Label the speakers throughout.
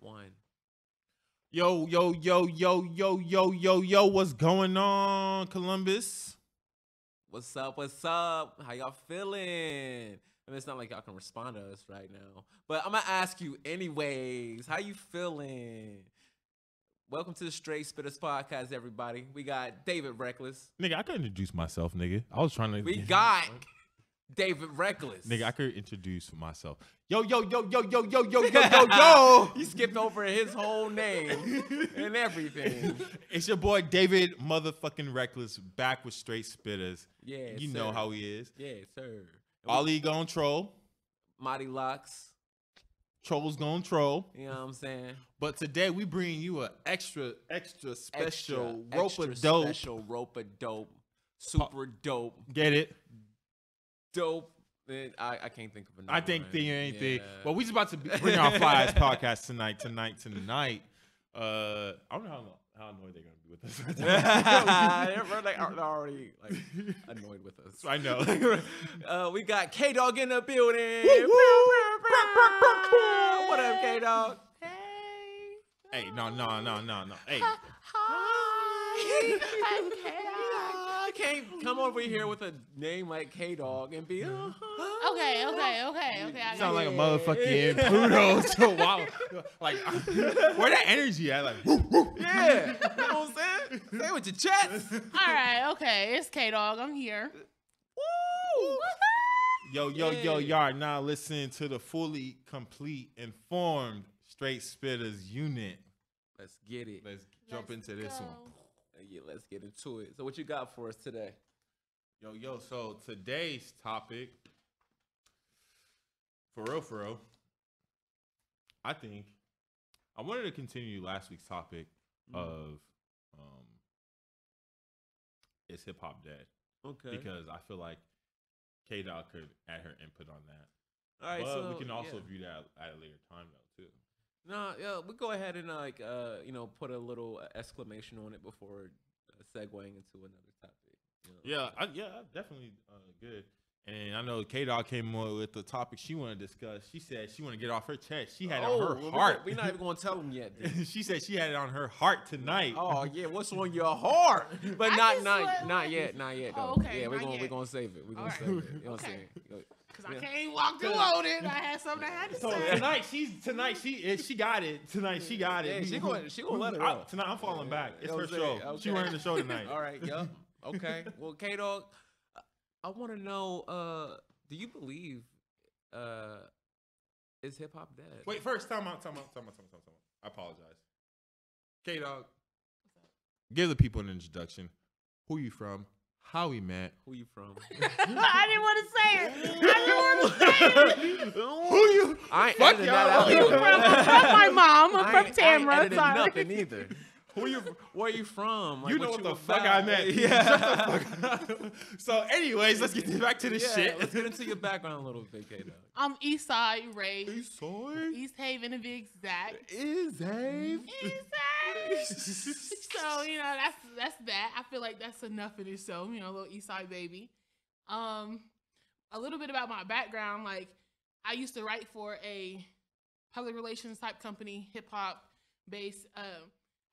Speaker 1: one.
Speaker 2: Yo, what's going on, Columbus?
Speaker 1: What's up? What's up? How y'all feeling? I mean, it's not like y'all can respond to us right now, but I'm gonna ask you anyways. How you feeling? Welcome to the Straight Spittaz podcast, everybody. We got David Reckless.
Speaker 2: Nigga, I could introduce myself, nigga. I was trying to.
Speaker 1: We got David Reckless.
Speaker 2: Nigga, I could introduce myself. Yo. You
Speaker 1: skipped over his whole name and everything.
Speaker 2: It's your boy David motherfucking Reckless back with Straight Spittaz.
Speaker 1: Yeah,
Speaker 2: you know how he is.
Speaker 1: Yeah, sir.
Speaker 2: Ollie gon' troll.
Speaker 1: Mighty Locks.
Speaker 2: Trolls gon' troll.
Speaker 1: You know what I'm saying?
Speaker 2: But today we bring you a extra special
Speaker 1: rope a dope, super dope.
Speaker 2: Get it?
Speaker 1: Dope. I can't think of another.
Speaker 2: I think the anything. Well, we just about to bring our fly ass podcast tonight. I don't know how annoyed they're gonna be with us.
Speaker 1: They're already like annoyed with us.
Speaker 2: I know.
Speaker 1: We got KDAWG in the building. What up, KDAWG?
Speaker 2: Hey, no. Hey.
Speaker 1: Hi, I'm KDAWG. I can't come over here with a name like KDAWG and be.
Speaker 3: Okay.
Speaker 2: Sound like a motherfucking Pluto. So wow, like where that energy at? Like,
Speaker 1: yeah, you know what I'm saying? Say it with your chest.
Speaker 3: All right, okay, it's KDAWG. I'm here.
Speaker 1: Woo!
Speaker 2: Yo, y'all are now listening to the fully complete, informed Straight Spittaz unit.
Speaker 1: Let's get it.
Speaker 2: Let's jump into this one.
Speaker 1: Yeah, let's get into it. So what you got for us today?
Speaker 2: Yo, so today's topic, for real, I think I wanted to continue last week's topic of is hip hop dead?
Speaker 1: Okay.
Speaker 2: Because I feel like KDAWG could add her input on that.
Speaker 1: All right,
Speaker 2: but
Speaker 1: so
Speaker 2: we can also view that at a later time though too.
Speaker 1: No, yeah, we go ahead and put a little exclamation on it before segueing into another topic. You know?
Speaker 2: Yeah, definitely good. And I know KDAWG came on with the topic she wanted to discuss. She said she wanted to get off her chest. She had it on her heart.
Speaker 1: We're not even going to tell them yet.
Speaker 2: She said she had it on her heart tonight.
Speaker 1: Oh yeah, what's on your heart? But not yet though.
Speaker 3: Oh, okay,
Speaker 1: yeah, we're
Speaker 3: yet.
Speaker 1: gonna save it. We're gonna save it. You know what I'm saying?
Speaker 3: Because I can't walk through loaded. I had something I had to
Speaker 2: So
Speaker 3: say.
Speaker 2: tonight she got it. Tonight she got it.
Speaker 1: Yeah, she gonna let it out.
Speaker 2: Tonight I'm falling back. It's her
Speaker 1: Okay,
Speaker 2: show.
Speaker 1: okay.
Speaker 2: She running the show tonight.
Speaker 1: All right, yeah. Okay. Well, KDAWG, I want to know, do you believe is hip hop dead?
Speaker 2: Wait, first time out. I apologize. KDAWG, give the people an introduction. Who you from? How we met?
Speaker 1: Who you from?
Speaker 3: I didn't want to say it.
Speaker 1: Who you? I ain't editing that out.
Speaker 3: Who you from? I'm from my mom. I'm from
Speaker 1: I ain't
Speaker 3: Tamra.
Speaker 1: editing
Speaker 3: Sorry.
Speaker 1: nothing either. Where you from? Like,
Speaker 2: You know what the fuck
Speaker 1: about?
Speaker 2: I meant.
Speaker 1: Yeah.
Speaker 2: Shut the fuck up. So, anyways, let's get back to the shit.
Speaker 1: Let's get into your background a little bit, KDAWG.
Speaker 3: I'm East Side raised.
Speaker 2: Eastside?
Speaker 3: East Haven to be exact.
Speaker 2: Is Dave?
Speaker 3: So, that's that. I feel like that's enough in itself, a little East Side baby. A little bit about my background, like I used to write for a public relations type company, hip hop based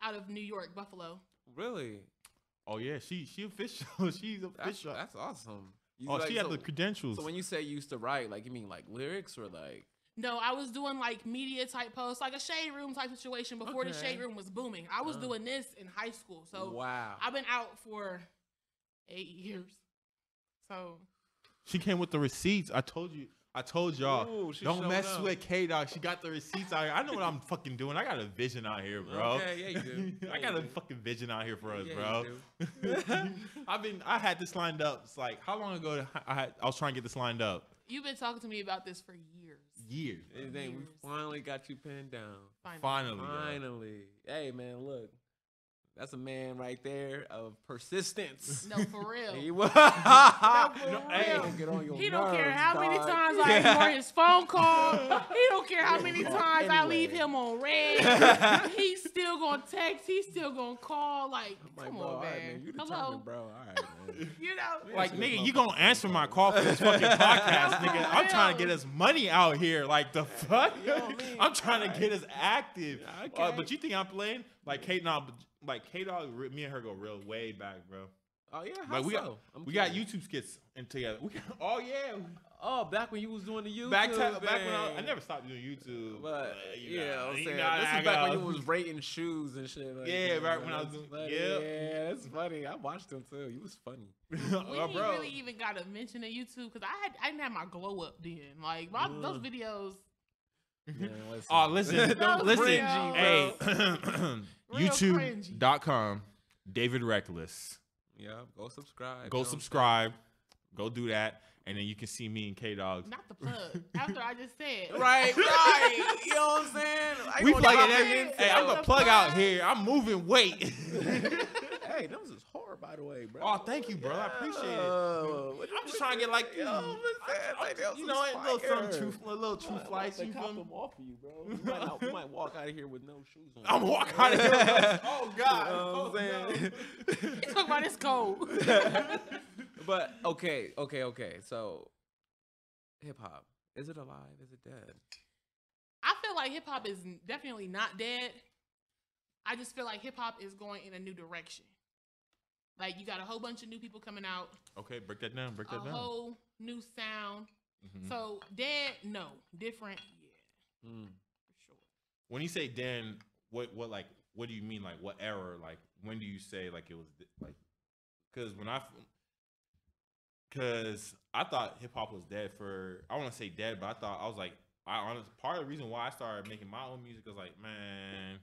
Speaker 3: out of New York, Buffalo.
Speaker 1: Really?
Speaker 2: Oh yeah, she official. She's official.
Speaker 1: That's awesome.
Speaker 2: She had the credentials.
Speaker 1: So when you say you used to write, like you mean like lyrics or like?
Speaker 3: No, I was doing like media type posts, like a shade room type situation before the shade room was booming. I was doing this in high school. So
Speaker 1: wow.
Speaker 3: I've been out for 8 years. So
Speaker 2: she came with the receipts. I told y'all.
Speaker 1: Ooh,
Speaker 2: don't mess with KDAWG. She got the receipts out here. I know what I'm fucking doing. I got a vision out here, bro.
Speaker 1: Okay, yeah, you do.
Speaker 2: I got a fucking vision out here for us,
Speaker 1: Yeah,
Speaker 2: bro.
Speaker 1: you do.
Speaker 2: I had this lined up. It's like, how long ago I was trying to get this lined up?
Speaker 3: you've been talking to me about this for years.
Speaker 2: Years.
Speaker 1: And then we finally got you pinned down.
Speaker 2: Finally.
Speaker 1: Finally. Hey, man, look. That's a man right there of persistence.
Speaker 3: No, for real.
Speaker 1: He was.
Speaker 3: Get
Speaker 1: on your
Speaker 3: He don't care
Speaker 1: nerves,
Speaker 3: how many
Speaker 1: dog.
Speaker 3: times I ignore his phone call. He don't care how many times I leave
Speaker 1: Anyway.
Speaker 3: him on red. He's still gonna text. He's still gonna call. Like,
Speaker 1: I'm like,
Speaker 3: come
Speaker 1: bro,
Speaker 3: on,
Speaker 1: all right,
Speaker 3: man.
Speaker 1: You
Speaker 3: Hello.
Speaker 1: determined, bro. All right, man.
Speaker 3: You know,
Speaker 2: Like,
Speaker 1: Yeah,
Speaker 2: nigga,
Speaker 1: this
Speaker 2: you gonna answer my call for this fucking podcast, nigga. I'm trying to get us money out here. Like, the fuck? I'm trying to get us active.
Speaker 1: Okay.
Speaker 2: But you think I'm playing? Like, K-Dawg, me and her go real way back, bro.
Speaker 1: Oh yeah, how
Speaker 2: Like, we
Speaker 1: so?
Speaker 2: we got YouTube skits in together. Oh, yeah.
Speaker 1: Oh, back when you was doing the YouTube.
Speaker 2: Back when I
Speaker 1: thing.
Speaker 2: never stopped doing YouTube.
Speaker 1: But
Speaker 2: you
Speaker 1: yeah,
Speaker 2: know,
Speaker 1: I'm
Speaker 2: you
Speaker 1: saying
Speaker 2: know,
Speaker 1: this
Speaker 2: I
Speaker 1: is back when
Speaker 2: got-
Speaker 1: you was rating shoes and shit. Like,
Speaker 2: Yeah,
Speaker 1: you
Speaker 2: right
Speaker 1: know,
Speaker 2: when I was
Speaker 1: that's
Speaker 2: doing-
Speaker 1: funny.
Speaker 2: yep.
Speaker 1: Yeah, that's funny. I watched them too. You was funny.
Speaker 3: we didn't really even gotta mention the YouTube because I didn't have my glow up then. Like those videos.
Speaker 1: Man, listen.
Speaker 2: Oh, listen.
Speaker 3: Those
Speaker 2: Listen.
Speaker 3: cringy,
Speaker 2: Hey,
Speaker 3: Real
Speaker 2: YouTube.com, David Reckless.
Speaker 1: Yeah, go subscribe.
Speaker 2: Go subscribe. Go do that. And then you can see me and K-Dawg.
Speaker 3: Not the plug. After I just said.
Speaker 1: Right. You know what I'm saying? I ain't
Speaker 2: We
Speaker 1: gonna
Speaker 2: plugging
Speaker 1: drop
Speaker 2: everything.
Speaker 1: it in.
Speaker 2: Hey, I'm the plug out here. I'm moving weight.
Speaker 1: Hey, those is hard, by the way, bro.
Speaker 2: Oh, thank you, bro. I appreciate it. I'm just trying to get like you. You know, a little truth lights. You feel me?
Speaker 1: them off of you, bro. You might walk out of here with no shoes on.
Speaker 2: I'm walking out of here. Oh God.
Speaker 1: You know what I'm saying?
Speaker 3: You talk about this cold.
Speaker 1: But okay. So, hip hop, is it alive? Is it dead?
Speaker 3: I feel like hip hop is definitely not dead. I just feel like hip hop is going in a new direction. Like you got a whole bunch of new people coming out,
Speaker 2: Okay, break that down. Break
Speaker 3: a
Speaker 2: that down.
Speaker 3: whole new sound.
Speaker 2: Mhm.
Speaker 3: So dead, no. Different, yeah, for sure.
Speaker 2: When you say Dan, what do you mean? Like what era? Like when do you say like it was like? Because I thought hip hop was dead for. I want to say dead, but I was like, part of the reason why I started making my own music was like, man,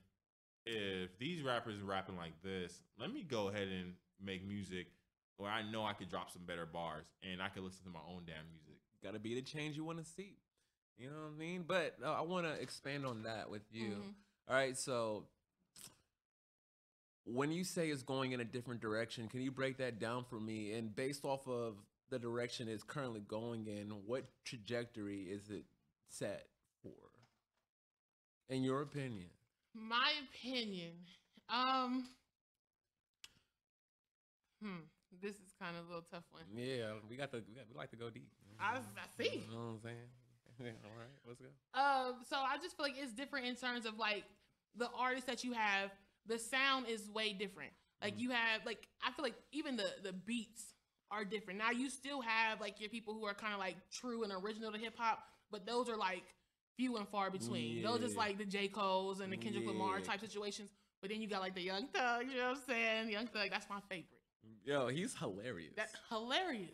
Speaker 2: if these rappers are rapping like this, let me go ahead and make music where I know I could drop some better bars and I could listen to my own damn music.
Speaker 1: Gotta be the change you want to see. You know what I mean? But I want to expand on that with you. All right, so when you say it's going in a different direction, can you break that down for me? And based off of the direction it's currently going in, what trajectory is it set for, in your opinion?
Speaker 3: My opinion. This is kind of a little tough one.
Speaker 1: Yeah, we like to go deep.
Speaker 3: I see.
Speaker 1: You know what I'm saying? Yeah, all right, let's go.
Speaker 3: So I just feel like it's different in terms of like the artists that you have. The sound is way different. Like you have like I feel like even the beats are different. Now you still have like your people who are kind of like true and original to hip hop, but those are like few and far between.
Speaker 1: Yeah.
Speaker 3: Those just like the J. Cole's and the Kendrick Lamar type situations. But then you got like the Young Thug, you know what I'm saying? Young Thug, that's my favorite.
Speaker 1: Yo, he's hilarious.
Speaker 3: That's hilarious.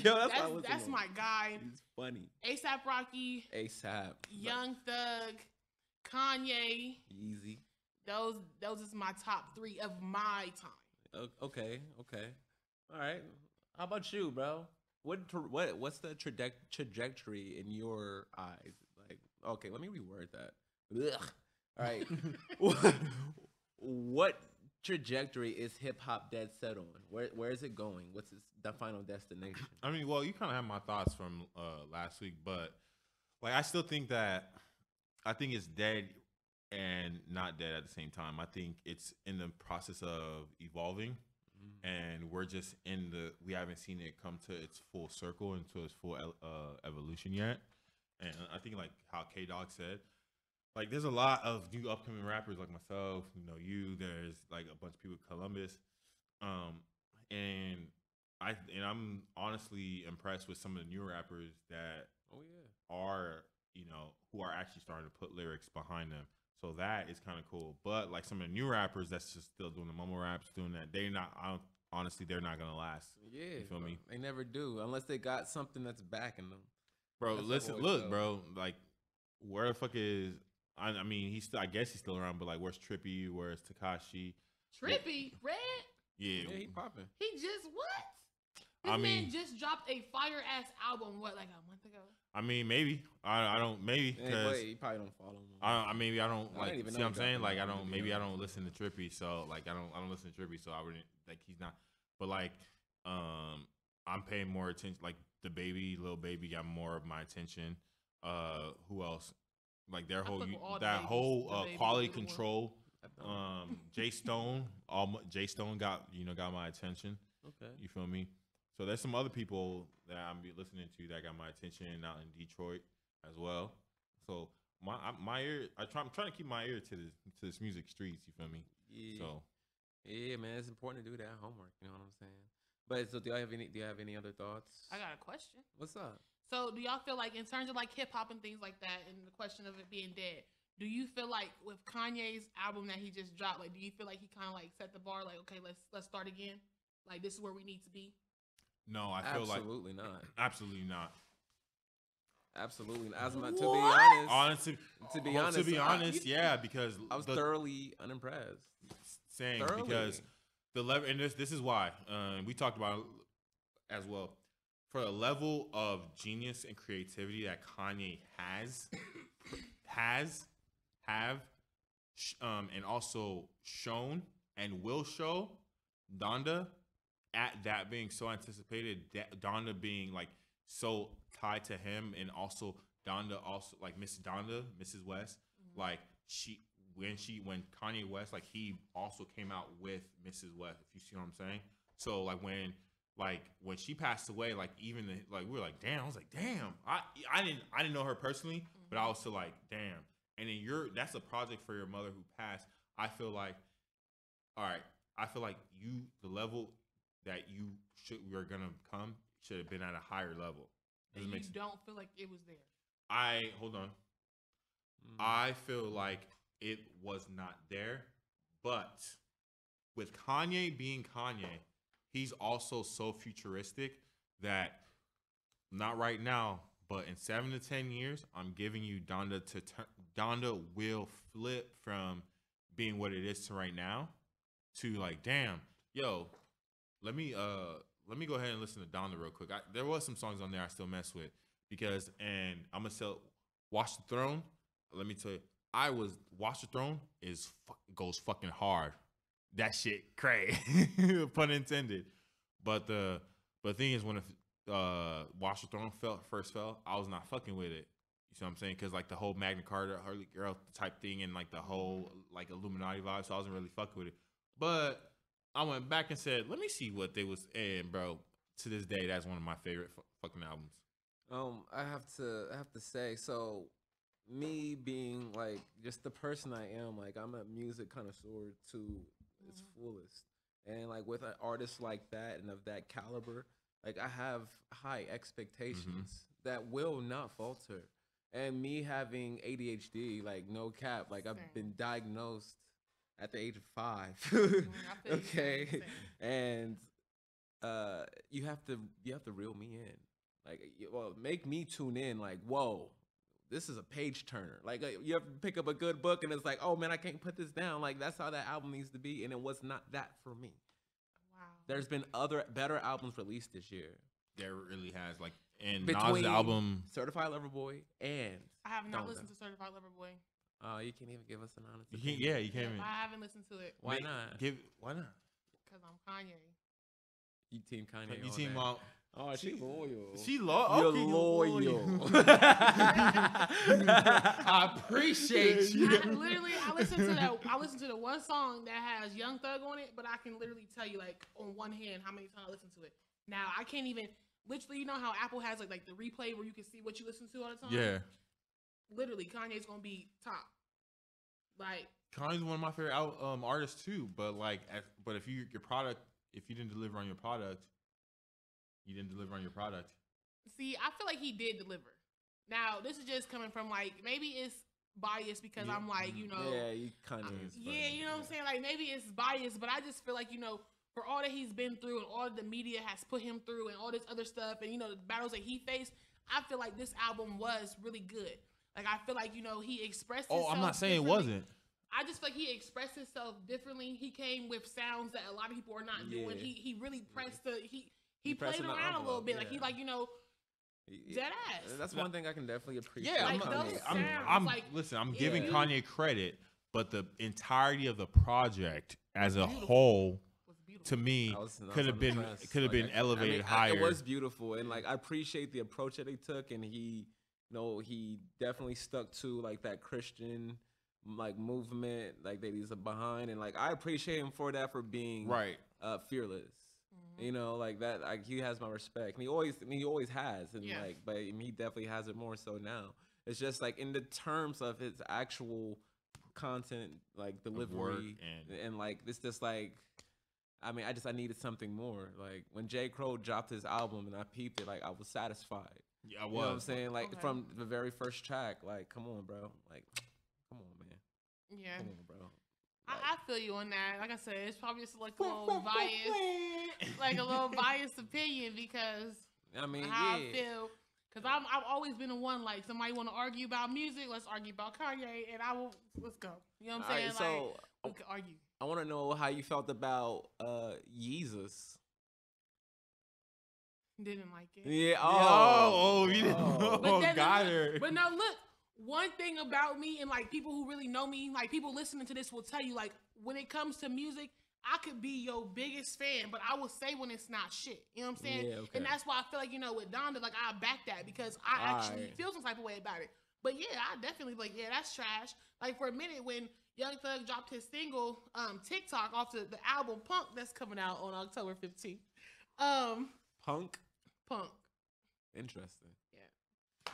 Speaker 1: Yo,
Speaker 3: That's my guy.
Speaker 1: He's funny.
Speaker 3: A$AP Rocky,
Speaker 1: ASAP.
Speaker 3: Young Thug, Kanye.
Speaker 1: Easy.
Speaker 3: Those is my top 3 of my time.
Speaker 1: Okay. All right. How about you, bro? What's the trajectory in your eyes? Like, okay, let me reword that. Ugh. All right. What trajectory is hip hop dead set on? Where is it going? What's the final destination?
Speaker 2: I mean, well, you kind of have my thoughts from last week, but like I still think it's dead and not dead at the same time. I think it's in the process of evolving, and we're just we haven't seen it come to its full circle and to its full evolution yet. And I think like how K-Dawg said, like there's a lot of new upcoming rappers like myself, there's like a bunch of people in Columbus, and I'm honestly impressed with some of the new rappers that are who are actually starting to put lyrics behind them. So that is kind of cool. But like some of the new rappers that's just still doing the mumble raps, doing that, they're not gonna last.
Speaker 1: Yeah,
Speaker 2: you feel me?
Speaker 1: They never do unless they got something that's backing them.
Speaker 2: Bro,
Speaker 1: That's
Speaker 2: bro, like where the fuck is? I mean, I guess he's still around, but like, where's Trippy? Where's Tekashi?
Speaker 3: Trippy, Red.
Speaker 2: Yeah,
Speaker 1: Yeah, he popping.
Speaker 3: He just what? This man just dropped a fire ass album. What, like a month ago?
Speaker 2: I mean, maybe I don't maybe because
Speaker 1: you probably don't follow him.
Speaker 2: maybe I don't
Speaker 1: I
Speaker 2: like.
Speaker 1: didn't even
Speaker 2: See
Speaker 1: know
Speaker 2: what I'm
Speaker 1: he
Speaker 2: saying?
Speaker 1: dropped
Speaker 2: Like
Speaker 1: an album, to be
Speaker 2: maybe I
Speaker 1: honest.
Speaker 2: don't listen to Trippy, so like I don't listen to Trippy, so I wouldn't like he's not. But like I'm paying more attention. Like the Lil Baby got more of my attention. Who else? Like their whole
Speaker 3: fuck with all the
Speaker 2: that
Speaker 3: babies.
Speaker 2: whole
Speaker 3: The baby,
Speaker 2: quality
Speaker 3: the little one.
Speaker 2: control. Jay Stone, Jay Stone got my attention.
Speaker 1: Okay.
Speaker 2: You feel me? So there's some other people that I'm listening to that got my attention out in Detroit as well. So my ear, I'm trying to keep my ear to this music streets. You feel me?
Speaker 1: Yeah.
Speaker 2: So
Speaker 1: Yeah, man, it's important to do that homework. You know what I'm saying? But so, do you have any other thoughts?
Speaker 3: I got a question.
Speaker 1: What's up?
Speaker 3: So, do y'all feel like, in terms of like hip hop and things like that, and the question of it being dead, do you feel like with Kanye's album that he just dropped, like, do you feel like he kind of like set the bar, like, okay, let's start again, like this is where we need to be?
Speaker 2: no, I feel like
Speaker 1: Absolutely not.
Speaker 2: absolutely not.
Speaker 1: Absolutely not. To be
Speaker 3: What?
Speaker 1: honest,
Speaker 2: To
Speaker 1: to
Speaker 2: be honest, yeah, because
Speaker 1: I was thoroughly unimpressed.
Speaker 2: saying
Speaker 1: Thoroughly.
Speaker 2: because the level, and this is why we talked about it as well. For the level of genius and creativity that Kanye and also shown and will show, Donda, at that being so anticipated, Donda being like so tied to him, and also Donda also like Mrs. West, like when Kanye West, like he also came out with Mrs. West, if you see what I'm saying. So like when she passed away, like even like we were like, damn, I was like, damn, I didn't know her personally, but I was still like, damn. And then that's a project for your mother who passed. I feel like, all right, I feel like the level that we're gonna come should have been at a higher level.
Speaker 3: And you don't feel like it was there?
Speaker 2: Hold on. I feel like it was not there, but with Kanye being Kanye, he's also so futuristic that not right now, but in 7 to 10 years, I'm giving you Donda Donda will flip from being what it is to right now to like, damn, yo, let me go ahead and listen to Donda real quick. There was some songs on there I still mess with because, and I'm gonna sell Watch the Throne. Let me tell you, Watch the Throne goes fucking hard. That shit cray, pun intended. But the thing is, when Watch the Throne first fell, I was not fucking with it. You see what I'm saying? Because like the whole Magna Carta, Harley Girl type thing, and like the whole like Illuminati vibe, so I wasn't really fucking with it. But I went back and said, let me see what they was, and bro, to this day, that's one of my favorite fucking albums.
Speaker 1: I have to say, so me being like just the person I am, like I'm a music connoisseur to its fullest, and like with an artist like that and of that caliber, like I have high expectations that will not falter. And me having ADHD, like no cap, like I've been diagnosed at the age of 5. Okay, and you have to reel me in, like, well, make me tune in, like, whoa, this is a page turner. Like you have to pick up a good book and it's like, oh man, I can't put this down. Like that's how that album needs to be, and it was not that for me.
Speaker 3: Wow.
Speaker 1: There's been other better albums released this year.
Speaker 2: There really has, like, and
Speaker 1: Between
Speaker 2: Nas' album
Speaker 1: Certified Lover Boy and
Speaker 3: I have not
Speaker 1: Donda.
Speaker 3: listened to Certified Lover Boy.
Speaker 1: Oh, you can't even give us an honest
Speaker 2: you
Speaker 1: opinion.
Speaker 2: can't even
Speaker 3: I haven't listened to it
Speaker 1: Why not?
Speaker 2: Why not?
Speaker 3: because I'm Kanye.
Speaker 1: You team Kanye.
Speaker 2: You
Speaker 1: all
Speaker 2: team
Speaker 1: day.
Speaker 2: out.
Speaker 1: Oh, she loyal.
Speaker 2: She loyal.
Speaker 1: You're
Speaker 2: Okay,
Speaker 1: loyal.
Speaker 2: I appreciate you.
Speaker 3: I listened to the one song that has Young Thug on it, but I can literally tell you, like, on one hand how many times I listened to it. Now I can't even literally, you know how Apple has like the replay where you can see what you listen to all the time?
Speaker 2: Yeah.
Speaker 3: Literally, Kanye's gonna be top. Like,
Speaker 2: Kanye's one of my favorite artists too, but like, but if you didn't deliver on your product, you didn't deliver on your product.
Speaker 3: see, I feel like he did deliver. Now, this is just coming from like, maybe it's biased because I'm like, you know,
Speaker 1: Yeah, you kind of.
Speaker 3: yeah, you know what I'm saying? Like, maybe it's biased, but I just feel like, you know, for all that he's been through and all the media has put him through and all this other stuff and, you know, the battles that he faced, I feel like this album was really good. Like, I feel like, you know, he expressed himself.
Speaker 2: Oh, I'm not saying it
Speaker 3: differently.
Speaker 2: wasn't.
Speaker 3: I just feel like he expressed himself differently. He came with sounds that a lot of people are not doing.
Speaker 1: Yeah.
Speaker 3: He really pressed he played
Speaker 1: pressing the
Speaker 3: around a little
Speaker 1: envelope,
Speaker 3: bit. Like
Speaker 1: yeah.
Speaker 3: he like, you know, dead ass.
Speaker 1: That's one thing I can definitely appreciate.
Speaker 2: Yeah,
Speaker 3: Like,
Speaker 1: Kanye.
Speaker 3: those
Speaker 2: I'm,
Speaker 3: sounds,
Speaker 2: I'm
Speaker 3: like,
Speaker 2: listen. I'm
Speaker 3: yeah.
Speaker 2: giving Kanye credit, but the entirety of the project as a whole,
Speaker 3: Was beautiful.
Speaker 2: to me,
Speaker 1: I was
Speaker 2: could have been
Speaker 1: unimpressed.
Speaker 2: elevated higher.
Speaker 1: It was beautiful, and like I appreciate the approach that they took, and he definitely stuck to like that Christian like movement, like that he's behind, and like I appreciate him for that, for being
Speaker 2: Right.
Speaker 1: fearless. You know, like that. Like he has my respect, and he always has, and
Speaker 3: Yes.
Speaker 1: like, but he definitely has it more so now. It's just like in the terms of his actual content, like delivery, and like it's just like, I mean, I needed something more. Like when J. Cole dropped his album and I peeped it, like I was satisfied.
Speaker 2: Yeah, I was.
Speaker 1: You know what I'm saying? Like
Speaker 3: Okay.
Speaker 1: from the very first track, like come on, bro. Like, come on, man.
Speaker 3: Yeah.
Speaker 1: Come on, bro.
Speaker 3: I feel you on that. Like I said, it's probably just like a little biased, like a little biased opinion because
Speaker 1: I mean,
Speaker 3: how
Speaker 1: yeah.
Speaker 3: I feel. Because I've always been the one, like, somebody want to argue about music, let's argue about Kanye, and let's go. You know what I'm saying?
Speaker 1: All right, so
Speaker 3: we can argue.
Speaker 1: I want to know how you felt about Yeezus.
Speaker 3: Didn't like it.
Speaker 1: Yeah.
Speaker 2: You didn't.
Speaker 1: Oh.
Speaker 3: But then
Speaker 2: Got
Speaker 3: look,
Speaker 2: her.
Speaker 3: But now look, one thing about me and like people who really know me, like people listening to this will tell you, like when it comes to music, I could be your biggest fan, but I will say when it's not shit. You know what I'm saying?
Speaker 1: Yeah, okay.
Speaker 3: And that's why I feel like, you know, with Donda, like I back that because I actually feel some type of way about it. But yeah, I definitely like, yeah, that's trash. Like for a minute when Young Thug dropped his single TikTok off the album Punk that's coming out on October 15th.
Speaker 1: Punk.
Speaker 3: Yeah.
Speaker 1: Interesting.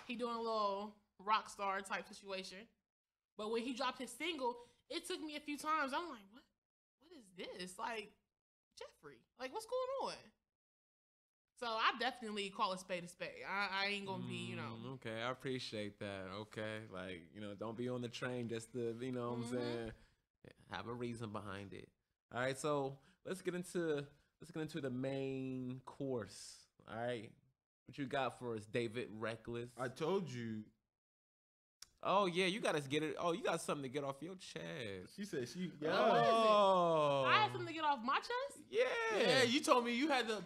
Speaker 3: He doing a little rock star type situation. But when he dropped his single, it took me a few times. I'm like, what is this? Like, Jeffrey, like what's going on? So I definitely call a spade a spade. I ain't gonna be, you know.
Speaker 1: Okay, I appreciate that. Okay. Like, you know, don't be on the train just to, you know what I'm saying? Have a reason behind it. All right, so let's get into the main course. All right. What you got for us, David Reckless?
Speaker 2: I told you.
Speaker 1: Oh yeah, you gotta get it. Oh, you got something to get off your chest.
Speaker 2: She said she.
Speaker 3: Yeah.
Speaker 1: Oh,
Speaker 3: I had something to get off my chest.
Speaker 1: Yeah,
Speaker 2: You told me you had the.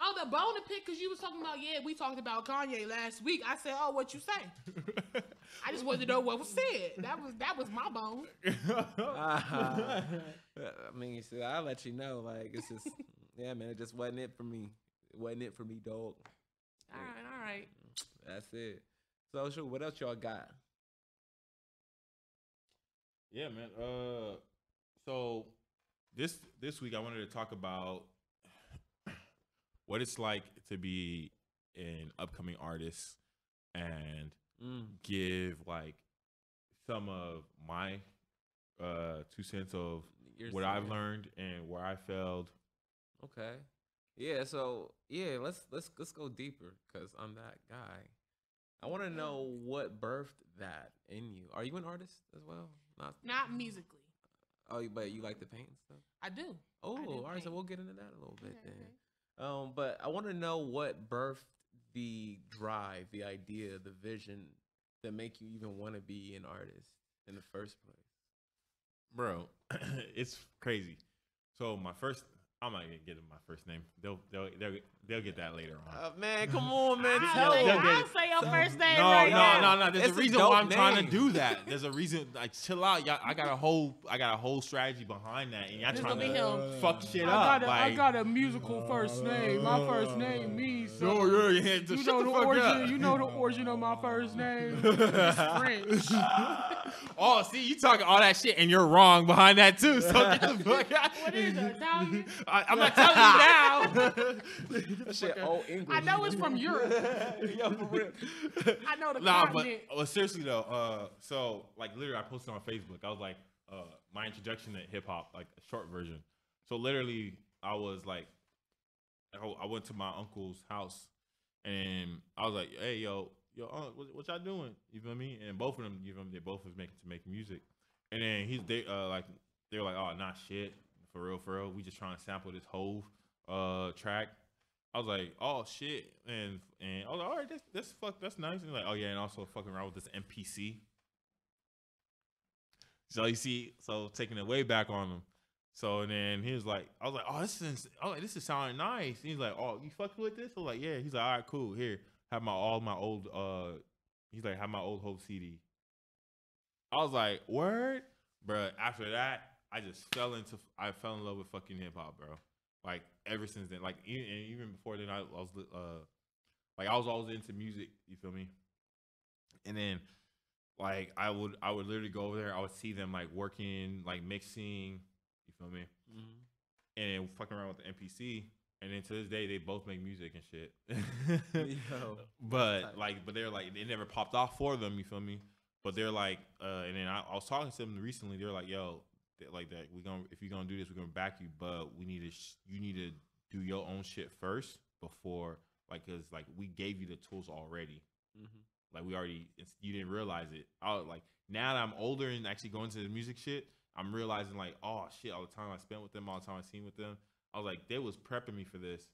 Speaker 3: Oh, the bone to pick because you was talking about, yeah, we talked about Kanye last week. I said, oh, what you say? I just wanted to know what was said. That was my bone.
Speaker 1: I mean, see, I'll let you know. Like, it's just, yeah, man, it just wasn't it for me. It wasn't it for me, dog.
Speaker 3: All right.
Speaker 1: That's it. So, sure, what else y'all got?
Speaker 2: Yeah, man. So this week I wanted to talk about what it's like to be an upcoming artist and give like some of my 2 cents of what I've learned and where I failed.
Speaker 1: Okay. Yeah. So yeah, let's go deeper because I'm that guy. I want to know what birthed that in you. Are you an artist as well?
Speaker 3: Not musically.
Speaker 1: Oh, but you like to paint and stuff?
Speaker 3: I do.
Speaker 1: Oh, all right. So we'll get into that a little bit then. But I want to know what birthed the drive, the idea, the vision that make you even want to be an artist in the first place.
Speaker 2: Bro, it's crazy. So I'm not gonna get my first name. They'll get that later on.
Speaker 1: Man, come on, man.
Speaker 3: I'll say your first name
Speaker 2: No. There's
Speaker 1: It's
Speaker 2: a
Speaker 1: a
Speaker 2: reason
Speaker 1: dope
Speaker 2: why I'm trying to
Speaker 1: name.
Speaker 2: do that. There's a reason. Like, chill out, y'all. I got a whole strategy behind that, and y'all
Speaker 3: This
Speaker 2: trying
Speaker 3: gonna be
Speaker 2: to
Speaker 3: him.
Speaker 2: fuck shit up.
Speaker 3: I got a musical first name. My first name means something.
Speaker 2: You know the
Speaker 3: origin. You know the origin of my first name. It's French.
Speaker 2: Oh, see, you talking all that shit, and you're wrong behind that too. So get the fuck out.
Speaker 3: What is it? Italian?
Speaker 2: I'm not telling you now.
Speaker 1: That shit old English.
Speaker 3: I know it's from Europe.
Speaker 1: Yo, for real.
Speaker 3: I know the
Speaker 2: Nah,
Speaker 3: continent.
Speaker 2: but seriously though, so like literally, I posted on Facebook. I was like, my introduction to hip hop, like a short version. So literally, I was like, I went to my uncle's house, and I was like, hey, yo, what y'all doing? You feel me? And both of them, you feel me? They both was making music, and then they were like, oh, nah, shit, for real. We just trying to sample this Hove track. I was like, oh shit, and I was like, all right, that's nice. And like, oh yeah, and also fucking around with this MPC. So you see, taking it way back on them. So and then he was like, I was like, oh, this is sounding nice. And he's like, oh, you fucking with this? I was like, yeah. He's like, all right, cool. Here, have all my old he's like, have my old Hope CD. I was like, word, bro. After that, I fell in love with fucking hip hop, bro. Like ever since then, like even before then, I was always into music. You feel me? And then like I would literally go over there. I would see them like working, like mixing. You feel me? Mm-hmm. And then fucking around with the MPC. And then to this day, they both make music and shit. Yo, but they're like, it never popped off for them. You feel me? But they're like, and then I was talking to them recently. They're like, yo, like that. If you're gonna do this, we're gonna back you. But you need to do your own shit first before, like, cause like we gave you the tools already. Mm-hmm. Like you didn't realize it. I was like, now that I'm older and actually going to the music shit, I'm realizing like, oh shit, all the time I spent with them, all the time I seen with them. I was like, they was prepping me for this.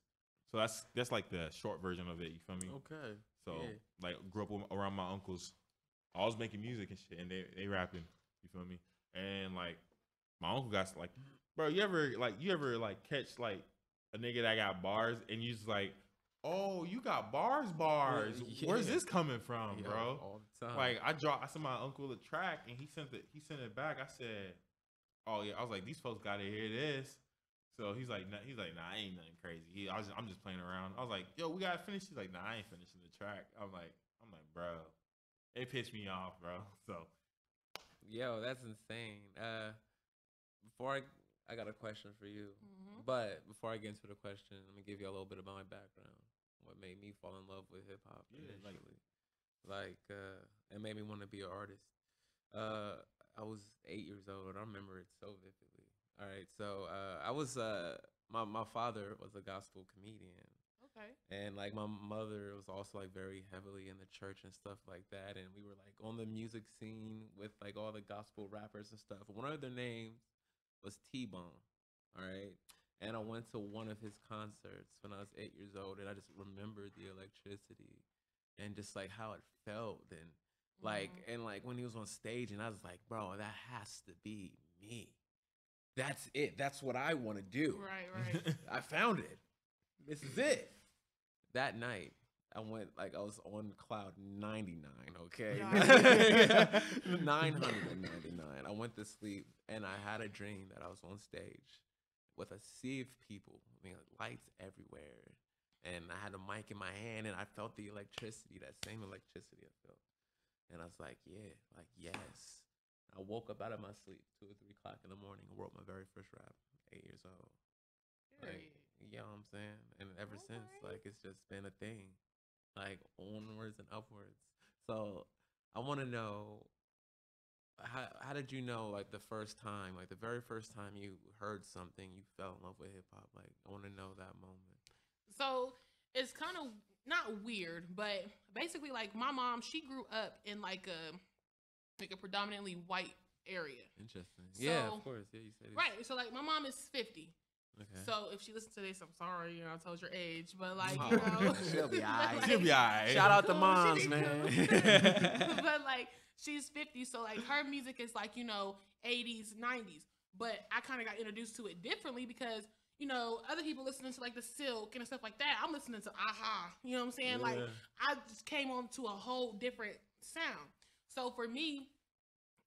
Speaker 2: So that's like the short version of it. You feel me?
Speaker 1: Okay.
Speaker 2: So like, grew up around my uncles. I was making music and shit, and they rapping. You feel me? And like, my uncle got like, bro, you ever catch like a nigga that got bars, and you just like, oh, you got bars. Yeah. Where's this coming from, bro? All the time. Like I sent my uncle a track, and he sent it back. I said, oh yeah. I was like, these folks gotta hear this. So he's like, nah, ain't nothing crazy. I'm just playing around. I was like, yo, we gotta finish. He's like, nah, I ain't finishing the track. I'm like, bro, it pissed me off, bro. So,
Speaker 1: yo, that's insane. Before I got a question for you, but before I get into the question, let me give you a little bit about my background. What made me fall in love with hip hop initially, it made me want to be an artist. I was 8 years old. I remember it so vividly. All right, so I was my father was a gospel comedian. Okay. And like my mother was also like very heavily in the church and stuff like that, and we were like on the music scene with like all the gospel rappers and stuff. One of their names was T-Bone. All right. And I went to one of his concerts when I was 8 years old, and I just remembered the electricity and just like how it felt, and like when he was on stage, and I was like, bro, that has to be me. That's it. That's what I want to do. Right. I found it. This is it. That night, I was on cloud 99, okay? 999. I went to sleep, and I had a dream that I was on stage with a sea of people. I mean, lights everywhere. And I had a mic in my hand, and I felt the electricity, that same electricity I felt. And I was like, yeah, like, yes. I woke up out of my sleep 2 or 3 o'clock in the morning and wrote my very first rap, 8 years old. Like, you know what I'm saying? And ever since, like, it's just been a thing, like, onwards and upwards. So I want to know, how did you know, like, the very first time you heard something, you fell in love with hip hop? Like, I want to know that moment.
Speaker 3: So it's kind of not weird, but basically, like, my mom, she grew up in like a predominantly white area.
Speaker 1: Interesting. So, yeah, of course. Yeah, you said it.
Speaker 3: Right. So like, my mom is 50. Okay. So if she listens to this, I'm sorry, you know, I told your age, but like, you know,
Speaker 1: she'll be alright.
Speaker 3: Like,
Speaker 1: she'll be alright. Shout out to moms, man.
Speaker 3: But like, she's 50, so like, her music is like, you know, 80s, 90s. But I kind of got introduced to it differently because, you know, other people listening to like the Silk and stuff like that. I'm listening to Aha. You know what I'm saying? Yeah. Like, I just came on to a whole different sound. So for me,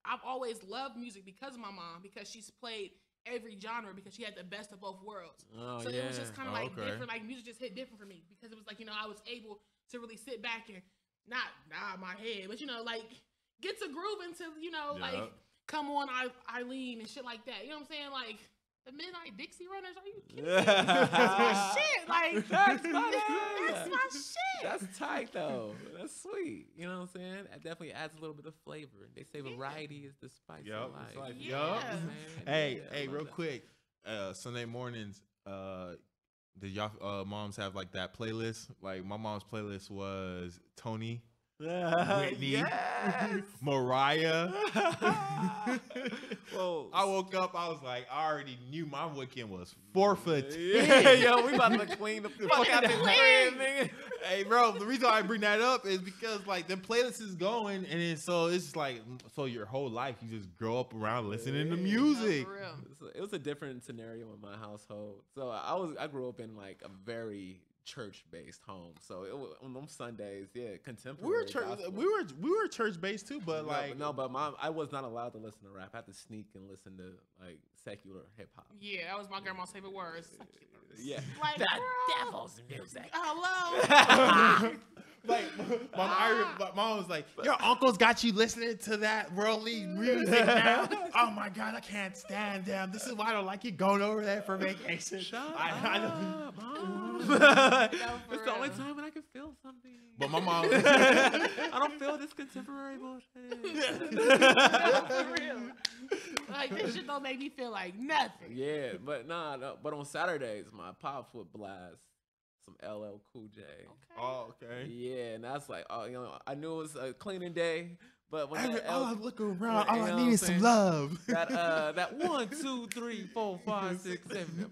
Speaker 3: I've always loved music because of my mom, because she's played every genre, because she had the best of both worlds. So it was just kind of different. Like, music just hit different for me because it was like, you know, I was able to really sit back and not nod my head, but, you know, like, get to groove into, you know, like, Come On Eileen and shit like that. You know what I'm saying? Like, the Midnight Dixie Runners, are you kidding me? That's my shit. Like, that's my shit.
Speaker 1: That's tight, though. That's sweet. You know what I'm saying? It definitely adds a little bit of flavor. They say variety is the spice of life.
Speaker 2: Hey, real quick. Sunday mornings, did y'all moms have like that playlist? Like, my mom's playlist was Tony, Whitney,
Speaker 1: yes.
Speaker 2: Mariah.
Speaker 1: Whoa.
Speaker 2: I woke up, I was like, I already knew my weekend was 4 for 10.
Speaker 1: Yeah, yo, we about to clean the fuck out the crib, nigga.
Speaker 2: Hey, bro, the reason I bring that up is because, like, the playlist is going, and then so it's like, so your whole life, you just grow up around listening to music.
Speaker 3: No, for real.
Speaker 1: So it was a different scenario in my household. So I grew up in like a very church-based home. So it was, on them Sundays, yeah, contemporary.
Speaker 2: We were church based too, but like
Speaker 1: but I was not allowed to listen to rap. I had to sneak and listen to like secular hip hop.
Speaker 3: Yeah, that was my grandma's favorite words.
Speaker 1: Yeah,
Speaker 3: Like,
Speaker 1: the
Speaker 3: bro.
Speaker 1: devil's music.
Speaker 3: Hello.
Speaker 2: like my mom was like, your uncle's got you listening to that worldly music now. Oh my god, I can't stand them. This is why I don't like you going over there for vacation. I know.
Speaker 1: Mom.
Speaker 3: No, for
Speaker 1: It's the only
Speaker 3: real.
Speaker 1: time when I can feel something.
Speaker 2: But my mom
Speaker 1: I don't feel this contemporary bullshit.
Speaker 3: No, for real. Like, this shit don't make me feel like nothing.
Speaker 1: Yeah, but no, but on Saturdays, my pops would blast some LL Cool J.
Speaker 3: Okay.
Speaker 2: Oh, okay.
Speaker 1: Yeah, and that's like, oh, I knew it was a cleaning day, but when that
Speaker 2: All I look around,
Speaker 1: you
Speaker 2: all
Speaker 1: know
Speaker 2: I
Speaker 1: what
Speaker 2: need
Speaker 1: I'm
Speaker 2: is some
Speaker 1: saying?
Speaker 2: love.
Speaker 1: that 1, 2, 3, 4, 5, 6, 7.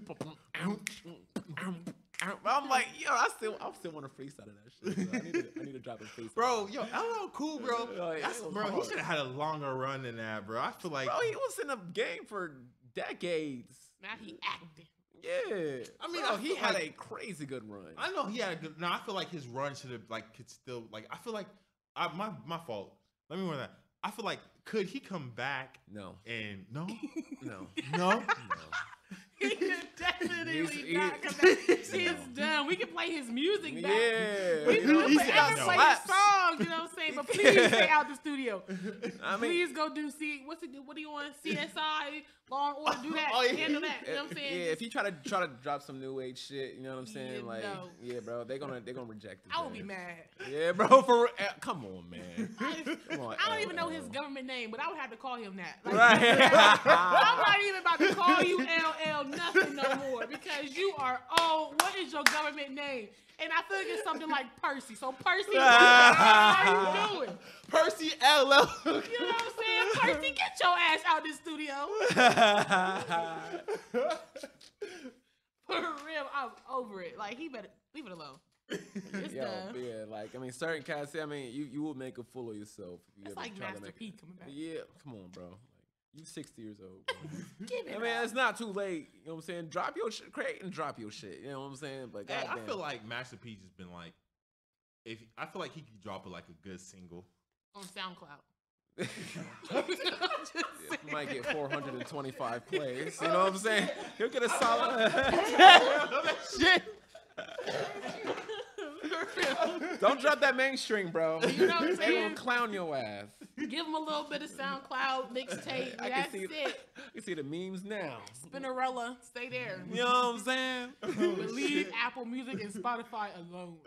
Speaker 1: I'm like, yo, I still want to freestyle that shit. So I need to drop a freestyle.
Speaker 2: Bro, yo, LL Cool, bro.
Speaker 1: Oh, yeah,
Speaker 2: That's,
Speaker 1: it was
Speaker 2: bro, he
Speaker 1: hard.
Speaker 2: should have had a longer run than that, bro. I feel like,
Speaker 1: Bro, he was in the game for decades.
Speaker 3: Now he acting.
Speaker 1: Yeah,
Speaker 2: I mean,
Speaker 1: bro,
Speaker 2: I
Speaker 1: he
Speaker 2: feel
Speaker 1: had
Speaker 2: like-
Speaker 1: a crazy good run.
Speaker 2: I know he had a good. No, I feel like his run should have could still I feel like my fault. Let me run that. I feel like could he come back
Speaker 1: No,
Speaker 2: and no
Speaker 1: no.
Speaker 3: He could definitely
Speaker 1: He's-
Speaker 3: not come back. He's done. We can play his music back.
Speaker 1: Yeah,
Speaker 3: We
Speaker 1: you know,
Speaker 3: can
Speaker 2: he's
Speaker 3: forever
Speaker 2: got
Speaker 3: play
Speaker 2: slaps.
Speaker 3: his songs, you know what I'm saying? But please stay out the studio.
Speaker 1: I mean,
Speaker 3: Please go do what do you want? CSI, Law and Order, do that.
Speaker 2: Oh, yeah.
Speaker 3: Handle that. You know what I'm saying?
Speaker 1: yeah, if you try to drop some new age shit, you know what I'm saying?
Speaker 3: Yeah,
Speaker 1: Like,
Speaker 3: no.
Speaker 1: yeah, bro, they're gonna reject it.
Speaker 3: I would be mad.
Speaker 1: Yeah, bro, come on, man. Come on,
Speaker 3: I don't even know
Speaker 1: LL.
Speaker 3: his government name, but I would have to call him that. Like,
Speaker 1: Right.
Speaker 3: I'm not even about to call you LL nothing no more because you are old. What is your government name? And I feel like it's something like Percy. So Percy, how you doing?
Speaker 2: Percy LL.
Speaker 3: You know what I'm saying? Percy, get your ass out this studio. For real, I'm over it. Like, he better leave it alone. It's
Speaker 1: Yo,
Speaker 3: done.
Speaker 1: yeah, like I mean, certain cats. I mean, you will make a fool of yourself if you
Speaker 3: It's
Speaker 1: ever
Speaker 3: like
Speaker 1: try to
Speaker 3: Master
Speaker 1: make
Speaker 3: P coming back.
Speaker 1: Yeah, come on, bro. Like, you 60 years old. Bro.
Speaker 3: Give it
Speaker 1: I mean,
Speaker 3: up.
Speaker 1: it's not too late. You know what I'm saying? Drop your shit, create and drop your shit. You know what I'm saying? But
Speaker 2: Hey, I
Speaker 1: goddamn.
Speaker 2: feel like Master P has been like, I feel like he could drop like a good single.
Speaker 3: On SoundCloud.
Speaker 1: You might get 425 plays. You know what I'm saying? He'll get a solid.
Speaker 2: Shit.
Speaker 1: Don't drop that mainstream, bro.
Speaker 3: You know what I'm
Speaker 1: They
Speaker 3: saying?
Speaker 1: gonna clown your ass.
Speaker 3: Give him a little bit of SoundCloud mixtape.
Speaker 1: I
Speaker 3: That's
Speaker 1: can see
Speaker 3: it.
Speaker 1: I can see the memes now.
Speaker 3: Spinnerella, stay there.
Speaker 1: You know what I'm saying?
Speaker 3: But leave Apple Music and Spotify alone.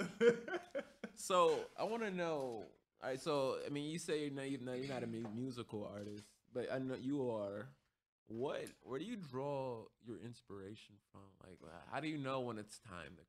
Speaker 1: So I want to know. All right, so I mean, you say you're not a musical artist, but I know you are. Where do you draw your inspiration from? Like, how do you know when it's time to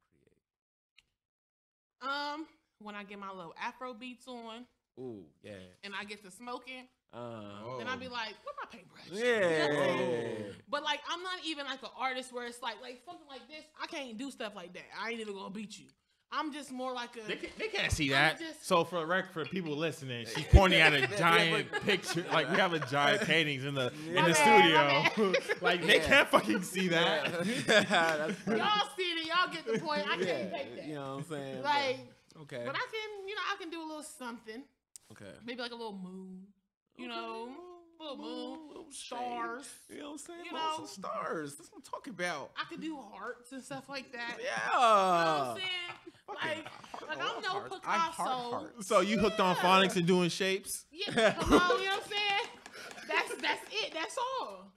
Speaker 1: create?
Speaker 3: When I get my little Afro beats on
Speaker 1: Ooh, yeah.
Speaker 3: and I get to smoking,
Speaker 2: Oh.
Speaker 3: then I be like, "Where my paintbrush?"
Speaker 1: Yeah.
Speaker 3: You know what I'm saying? But like, I'm not even like an artist where it's like something like this. I can't do stuff like that. I ain't even gonna beat you. I'm just more like a.
Speaker 2: They can't see that.
Speaker 3: just-
Speaker 2: So for the record, for people listening, she's pointing at a giant picture. Like we have a giant paintings in the
Speaker 3: My bad,
Speaker 2: studio. Like they
Speaker 1: Yeah.
Speaker 2: can't fucking see that.
Speaker 1: That's funny.
Speaker 3: Y'all see it, y'all get the point. I
Speaker 1: Yeah,
Speaker 3: can't take that.
Speaker 1: you know what I'm saying?
Speaker 3: Like,
Speaker 1: okay.
Speaker 3: but I can do a little something.
Speaker 1: Okay.
Speaker 3: Maybe like a little moon. You know, little moon,
Speaker 1: little shade.
Speaker 3: stars.
Speaker 1: You know what I'm saying?
Speaker 3: You
Speaker 1: Little
Speaker 3: know.
Speaker 1: some stars. That's what I'm talking about.
Speaker 3: I could do hearts and stuff like that.
Speaker 1: Yeah.
Speaker 3: You know what I'm saying? Like I'm no
Speaker 1: heart.
Speaker 3: Picasso.
Speaker 1: I heart hearts.
Speaker 2: So you hooked on
Speaker 3: Yeah.
Speaker 2: phonics and doing shapes?
Speaker 3: Yeah, come on, you know what I'm saying? That's it. That's all.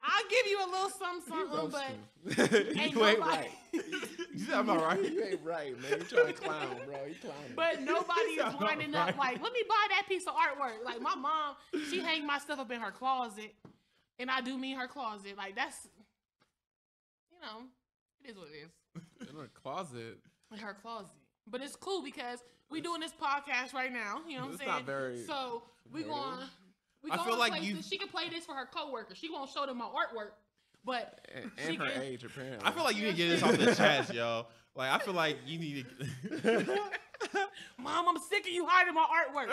Speaker 3: I'll give you a little something, but ain't
Speaker 1: you ain't
Speaker 3: nobody.
Speaker 1: right.
Speaker 2: You said I'm not right.
Speaker 1: You ain't right, man. You trying to clown, bro. You clowning.
Speaker 3: But nobody is
Speaker 2: Sound
Speaker 3: lining
Speaker 2: right.
Speaker 3: up like, let me buy that piece of artwork. Like my mom, she hang my stuff up in her closet, and I do mean her closet. Like that's, it is what it is.
Speaker 1: in her closet.
Speaker 3: In her closet. But it's cool because We doing this podcast right now. You know what I'm
Speaker 1: It's
Speaker 3: saying?
Speaker 1: not very.
Speaker 3: So we going.
Speaker 2: I feel like
Speaker 3: she can play this for her coworkers. She won't show them my artwork, but
Speaker 1: And her age, apparently.
Speaker 2: I feel like you need to get this off the chest, yo. Like, I feel like you need to.
Speaker 3: Mom, I'm sick of you hiding my artwork.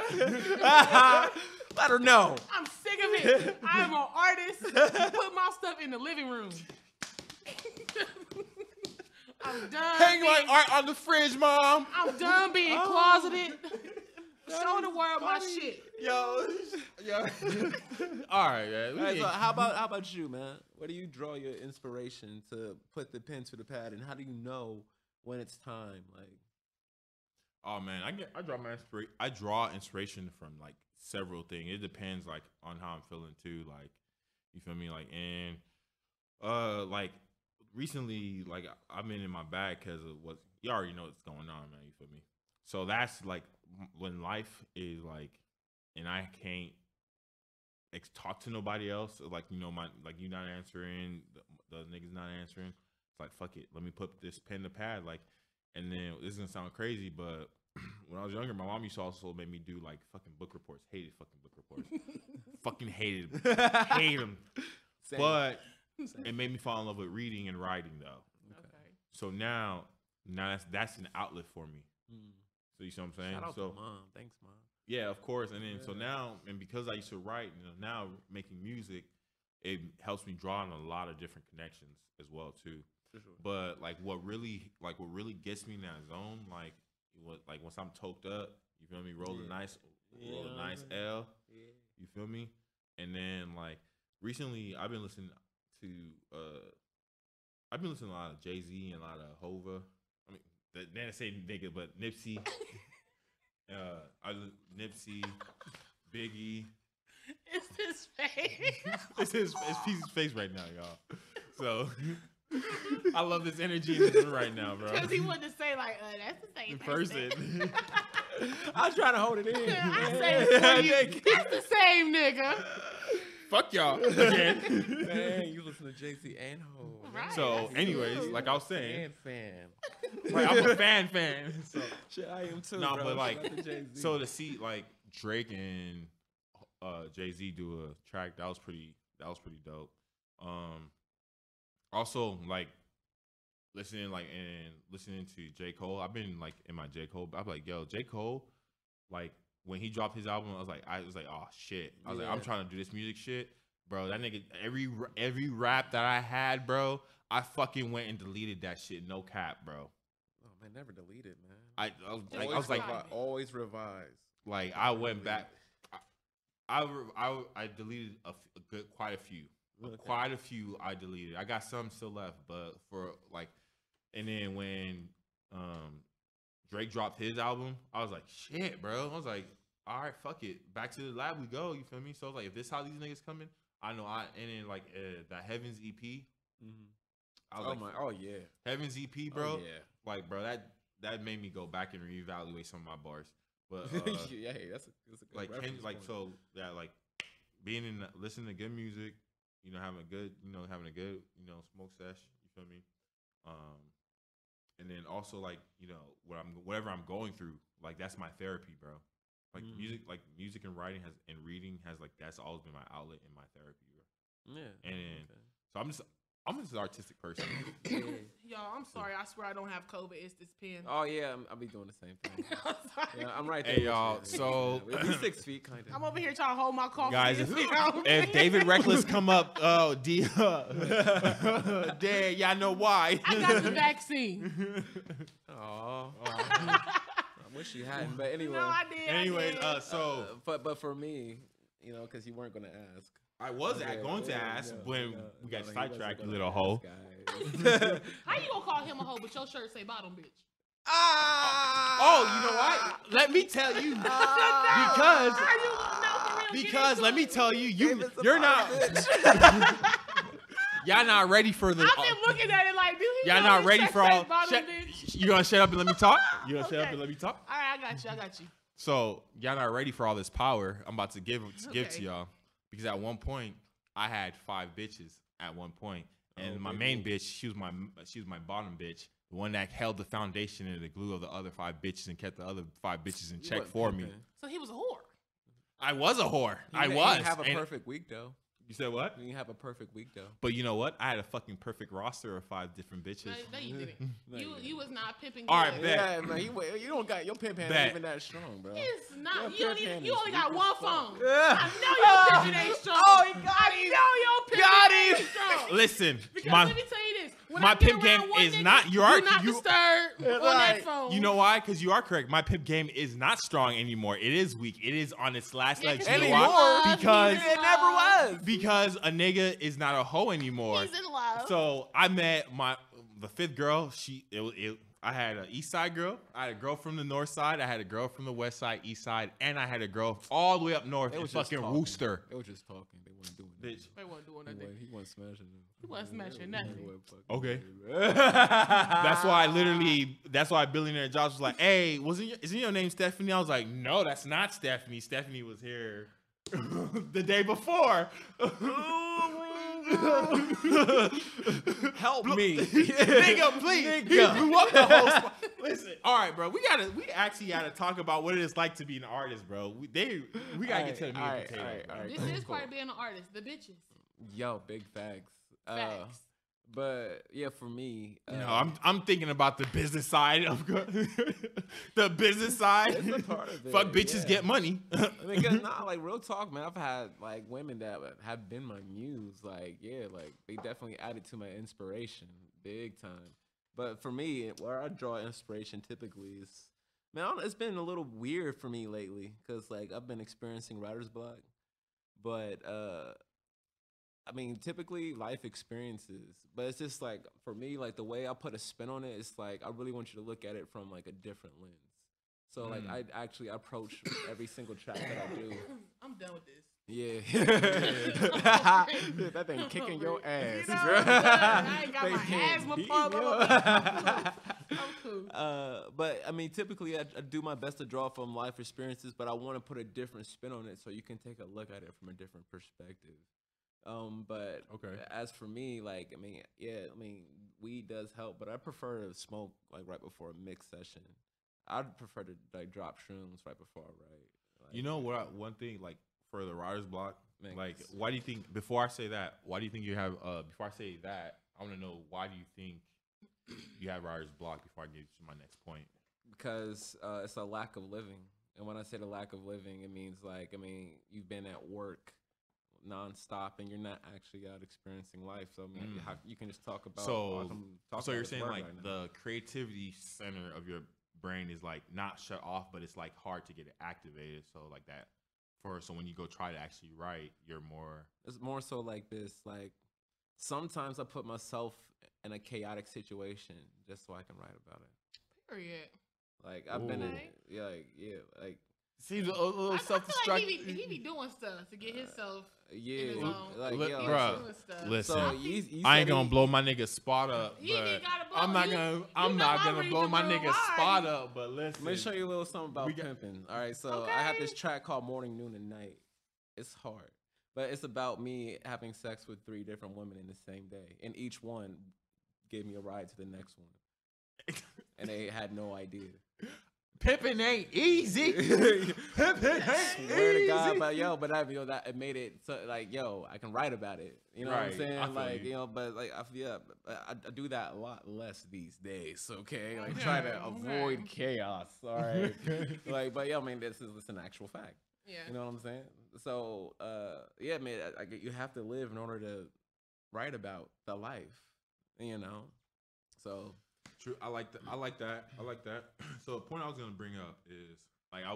Speaker 1: Let her know.
Speaker 3: I'm sick of it. I'm an artist. Put my stuff in the living room. I'm done.
Speaker 2: Hang like art on the fridge, Mom.
Speaker 3: I'm done being closeted. Show the world my shit.
Speaker 2: Yo. All right, man.
Speaker 1: All right, so how about you, man? Where do you draw your inspiration to put the pen to the pad, and how do you know when it's time? Like,
Speaker 2: oh man, I draw inspiration from like several things. It depends like on how I'm feeling too. Like, you feel me? Like, and like recently, like I've been in my bag because of what you already know what's going on, man. You feel me? So that's like when life is like, and I can't talk to nobody else. Like, you know, you not answering, the niggas not answering. It's like, fuck it, let me put this pen to pad. Like, and then this is gonna sound crazy, but when I was younger, my mom used to also make me do like fucking book reports. Hated fucking book reports. Fucking hated them.
Speaker 1: same.
Speaker 2: But it made me fall in love with reading and writing though.
Speaker 3: Okay.
Speaker 2: So now that's an outlet for me. So you see what I'm saying?
Speaker 1: Shout out
Speaker 2: so
Speaker 1: to Mom. Thanks, Mom.
Speaker 2: yeah, of course. And then so now, and because I used to write, you know, now making music, it helps me draw on a lot of different connections as well too.
Speaker 1: For sure.
Speaker 2: But like what really gets me in that zone, like once I'm toked up, you feel me, roll a nice L, you feel me, and then like recently I've been listening to a lot of Jay-Z and a lot of Hova. I mean, they didn't say nigga, but Nipsey, Nipsey, Biggie.
Speaker 3: It's his face.
Speaker 2: It's his face right now, y'all. So I love this energy in this room right now, bro.
Speaker 3: Because he wanted to say like, that's the same
Speaker 2: person.
Speaker 1: I was trying to hold it in.
Speaker 3: I say it for you. That's the same nigga.
Speaker 2: Fuck y'all again.
Speaker 1: Man, you listen to JC and Ho.
Speaker 3: Right.
Speaker 2: So,
Speaker 3: That's
Speaker 2: anyways,
Speaker 3: true.
Speaker 2: like I was saying,
Speaker 1: fan.
Speaker 2: right, I'm a fan. So,
Speaker 1: Shit, I am too.
Speaker 2: no,
Speaker 1: bro.
Speaker 2: but like,
Speaker 1: Shout out to Jay-Z.
Speaker 2: so to see like Drake and Jay-Z do a track, that was pretty dope. Also like listening to J. Cole. I've been like in my J. Cole. I'm like, yo, J. Cole, like when he dropped his album, I was like, oh shit. I was like, I'm trying to do this music shit, bro. That nigga, every rap that I had, bro, I fucking went and deleted that shit. No cap, bro.
Speaker 1: Oh man, never deleted, man.
Speaker 2: I was like,
Speaker 1: always revise.
Speaker 2: like I went back. I deleted quite a few.
Speaker 1: Okay.
Speaker 2: Quite a few I deleted. I got some still left, but for like, and then when Drake dropped his album, I was like, shit, bro. I was like, all right, fuck it. Back to the lab we go. You feel me? So I was like, if this how these niggas coming, I know. And then like that Heaven's EP. I was
Speaker 1: Oh yeah.
Speaker 2: Heaven's EP, bro.
Speaker 1: Oh, yeah.
Speaker 2: Like, bro, that made me go back and reevaluate some of my bars. But
Speaker 1: yeah, hey, that's a good
Speaker 2: like
Speaker 1: reference
Speaker 2: like
Speaker 1: point.
Speaker 2: so yeah, like being in listening to good music, you know, having a good smoke sesh, you feel me? And then also like, you know, whatever I'm going through, like that's my therapy, bro. Like music and writing and reading has like that's always been my outlet and my therapy, bro.
Speaker 1: Yeah.
Speaker 2: And so I'm just an artistic person.
Speaker 3: Y'all, I'm sorry. I swear I don't have COVID. It's this pen.
Speaker 1: Oh yeah, I'll be doing the same thing.
Speaker 3: I'm sorry.
Speaker 1: Yeah, I'm right there.
Speaker 2: Hey
Speaker 1: with
Speaker 2: y'all,
Speaker 1: you.
Speaker 2: so
Speaker 1: Yeah, we 6 feet, kind of.
Speaker 3: I'm over here trying to hold my coffee.
Speaker 2: guys,
Speaker 3: in.
Speaker 2: if David Reckless come up, dead, y'all know why.
Speaker 3: I got the vaccine.
Speaker 1: Oh, I wish you hadn't. But anyway.
Speaker 3: No, I did.
Speaker 2: Anyways,
Speaker 3: I did.
Speaker 2: so
Speaker 1: but for me, you know, because you weren't gonna ask.
Speaker 2: I was going to ask when we got sidetracked, you little hoe.
Speaker 3: How you gonna call him a hoe, but your shirt say bottom bitch?
Speaker 2: Oh, you know what? Let me tell you, because let me tell you, you're not. Y'all not ready for the.
Speaker 3: I've been looking at it like, dude.
Speaker 2: Y'all not ready for all.
Speaker 3: Bitch.
Speaker 2: You gonna shut up and let me talk? You gonna shut up
Speaker 3: Okay.
Speaker 2: and let me talk?
Speaker 3: All right, I got you.
Speaker 2: So y'all not ready for all this power I'm about to give to
Speaker 3: Okay.
Speaker 2: y'all, because at one point I had 5 bitches at one point, and
Speaker 1: Oh,
Speaker 2: my
Speaker 1: baby.
Speaker 2: main bitch, she was my bottom bitch, the one that held the foundation and the glue of the other 5 bitches and kept the other 5 bitches in
Speaker 1: You
Speaker 2: check
Speaker 1: wasn't
Speaker 2: for me.
Speaker 1: pimping.
Speaker 3: So he was a whore.
Speaker 2: I was a whore. I
Speaker 1: He
Speaker 2: was.
Speaker 1: didn't have a
Speaker 2: And-
Speaker 1: perfect week though.
Speaker 2: You said what?
Speaker 1: You didn't have a perfect week though.
Speaker 2: But you know what? I had a fucking perfect roster of 5 different bitches.
Speaker 3: No, you didn't.
Speaker 1: No,
Speaker 3: You
Speaker 1: you
Speaker 3: was not pimping.
Speaker 2: All right,
Speaker 3: good.
Speaker 2: bet.
Speaker 1: Yeah, man, you don't got your pimp hand
Speaker 2: Bet.
Speaker 1: ain't even that strong, bro.
Speaker 3: It's not.
Speaker 1: Your
Speaker 3: You,
Speaker 1: pimp hand
Speaker 3: you
Speaker 1: is
Speaker 3: only
Speaker 1: weak
Speaker 3: got
Speaker 1: as
Speaker 3: one
Speaker 1: fuck.
Speaker 3: phone.
Speaker 1: Yeah.
Speaker 3: I know your pimping ain't strong.
Speaker 1: Oh, he got him.
Speaker 3: I know your pimping
Speaker 1: Got
Speaker 3: ain't
Speaker 1: him.
Speaker 3: strong.
Speaker 2: Listen,
Speaker 3: Because
Speaker 2: my
Speaker 3: let me tell you this. When
Speaker 2: my
Speaker 3: I get
Speaker 2: pimp
Speaker 3: around
Speaker 2: game
Speaker 3: one
Speaker 2: is
Speaker 3: nigga,
Speaker 2: not- you are-
Speaker 3: do not
Speaker 2: you-
Speaker 3: disturb on that
Speaker 1: Right.
Speaker 3: phone.
Speaker 2: you know why? Because you are correct. My pimp game is not strong anymore. It is weak. It is on its last
Speaker 3: Yeah,
Speaker 2: legs.
Speaker 3: 'cause
Speaker 2: You know
Speaker 3: he's
Speaker 2: why?
Speaker 3: in love.
Speaker 2: Because
Speaker 3: He's in
Speaker 1: It never
Speaker 3: love.
Speaker 1: was.
Speaker 2: because a nigga is not a hoe anymore.
Speaker 3: He's in love.
Speaker 2: So I met the 5th girl. I had an East Side girl. I had a girl from the North Side. I had a girl from the West Side, East Side, and I had a girl all the way up north
Speaker 1: They
Speaker 2: in
Speaker 1: was just
Speaker 2: fucking
Speaker 1: talking.
Speaker 2: Worcester.
Speaker 1: They were just talking. They weren't doing nothing.
Speaker 2: Bitch.
Speaker 3: They weren't doing nothing.
Speaker 1: He wasn't smashing them.
Speaker 3: He wasn't smashing nothing.
Speaker 2: Okay.
Speaker 1: That's
Speaker 2: That's why Billionaire Jobs was like, "Hey, isn't your name Stephanie?" I was like, "No, that's not Stephanie. Stephanie was here the day before."
Speaker 1: Help me.
Speaker 2: Nigga, please. He blew up the whole spot. Listen, all right, bro. We actually gotta talk about what it is like to be an artist, bro. We gotta get to the meat and potatoes. bro.
Speaker 3: This is part of being an artist. The bitches.
Speaker 1: Yo, big facts.
Speaker 3: Facts.
Speaker 1: But yeah, for me,
Speaker 2: No, I'm thinking about the business side of the business side.
Speaker 1: It's a part of it,
Speaker 2: Fuck bitches,
Speaker 1: yeah.
Speaker 2: get money.
Speaker 1: I mean, cause nah, like real talk, man. I've had like women that have been my muse. Like, yeah, like they definitely added to my inspiration, big time. But for me, where I draw inspiration typically is, man, it's been a little weird for me lately, cause like I've been experiencing writer's block. But I mean, typically life experiences, but it's just like for me, like the way I put a spin on it, it's like I really want you to look at it from like a different lens. So like I actually approach every single track that I do.
Speaker 3: I'm done with this.
Speaker 1: Yeah, that thing kicking your ass.
Speaker 3: You know,
Speaker 1: girl.
Speaker 3: I ain't got
Speaker 1: They
Speaker 3: my
Speaker 1: can't
Speaker 3: asthma
Speaker 1: beat
Speaker 3: problem.
Speaker 1: me.
Speaker 3: I'm cool.
Speaker 1: But I mean, typically I do my best to draw from life experiences, but I want to put a different spin on it so you can take a look at it from a different perspective. But
Speaker 2: Okay.
Speaker 1: as for me, like, I mean, yeah, I mean, weed does help, but I prefer to smoke like right before a mix session. I'd prefer to like drop shrooms right before I write. Like,
Speaker 2: You know what? One thing, like for the writer's block,
Speaker 1: Thanks.
Speaker 2: like why do you think? Before I say that, why do you think you have? Before I say that, I want to know why do you think you have writer's block? Before I get to my next point.
Speaker 1: because it's a lack of living, and when I say the lack of living, it means like, I mean, you've been at work nonstop and you're not actually out experiencing life. So I mean, how, you can just talk about.
Speaker 2: So
Speaker 1: talk
Speaker 2: so
Speaker 1: about
Speaker 2: you're
Speaker 1: this
Speaker 2: saying
Speaker 1: work
Speaker 2: like
Speaker 1: right now.
Speaker 2: the creativity center of your brain is like not shut off, but it's like hard to get it activated. So like that. So when you go try to actually write, you're more.
Speaker 1: It's more so like this. Like sometimes I put myself in a chaotic situation just so I can write about it.
Speaker 3: Period.
Speaker 1: Like I've been in,
Speaker 3: Okay.
Speaker 1: like
Speaker 2: Seems a little
Speaker 3: I feel like
Speaker 2: self-destructive.
Speaker 3: he be doing stuff to get himself
Speaker 1: yeah,
Speaker 3: in his own.
Speaker 1: like
Speaker 2: Look,
Speaker 1: yo,
Speaker 3: He
Speaker 2: bruh,
Speaker 3: be doing stuff.
Speaker 2: listen.
Speaker 1: So
Speaker 3: I
Speaker 1: you
Speaker 3: think-
Speaker 2: I
Speaker 1: said
Speaker 2: ain't gonna
Speaker 1: he-
Speaker 2: blow my nigga spot up,
Speaker 3: You ain't
Speaker 2: but
Speaker 3: gotta blow-
Speaker 2: I'm not
Speaker 3: you-
Speaker 2: gonna.
Speaker 3: you
Speaker 2: I'm
Speaker 3: know
Speaker 2: not
Speaker 3: my
Speaker 2: gonna blow
Speaker 3: reason
Speaker 2: my
Speaker 3: for
Speaker 2: nigga
Speaker 3: why.
Speaker 2: spot up. But listen,
Speaker 1: Let me show you a little something about
Speaker 2: We got-
Speaker 1: pimping. All right, so I have this
Speaker 3: Okay.
Speaker 1: track called Morning, Noon, and Night. It's hard, but it's about me having sex with 3 different women in the same day, and each one gave me a ride to the next one, and they had no idea.
Speaker 2: pimping ain't easy. Pimping ain't
Speaker 1: Swear to God,
Speaker 2: easy.
Speaker 1: but that it made it so, like, yo, I can write about it. You know what I'm
Speaker 2: Right, I
Speaker 1: saying?
Speaker 2: feel
Speaker 1: Like,
Speaker 2: you.
Speaker 1: you know, but like, I do that a lot less these days. Okay, like
Speaker 3: Okay,
Speaker 1: try to
Speaker 3: okay.
Speaker 1: avoid chaos. All right, like, but yeah, I mean, this is an actual fact.
Speaker 3: Yeah.
Speaker 1: You know what I'm saying? So, yeah, man, you have to live in order to write about the life. You know, so.
Speaker 2: True. I like that. I like that. So the point I was gonna bring up is like I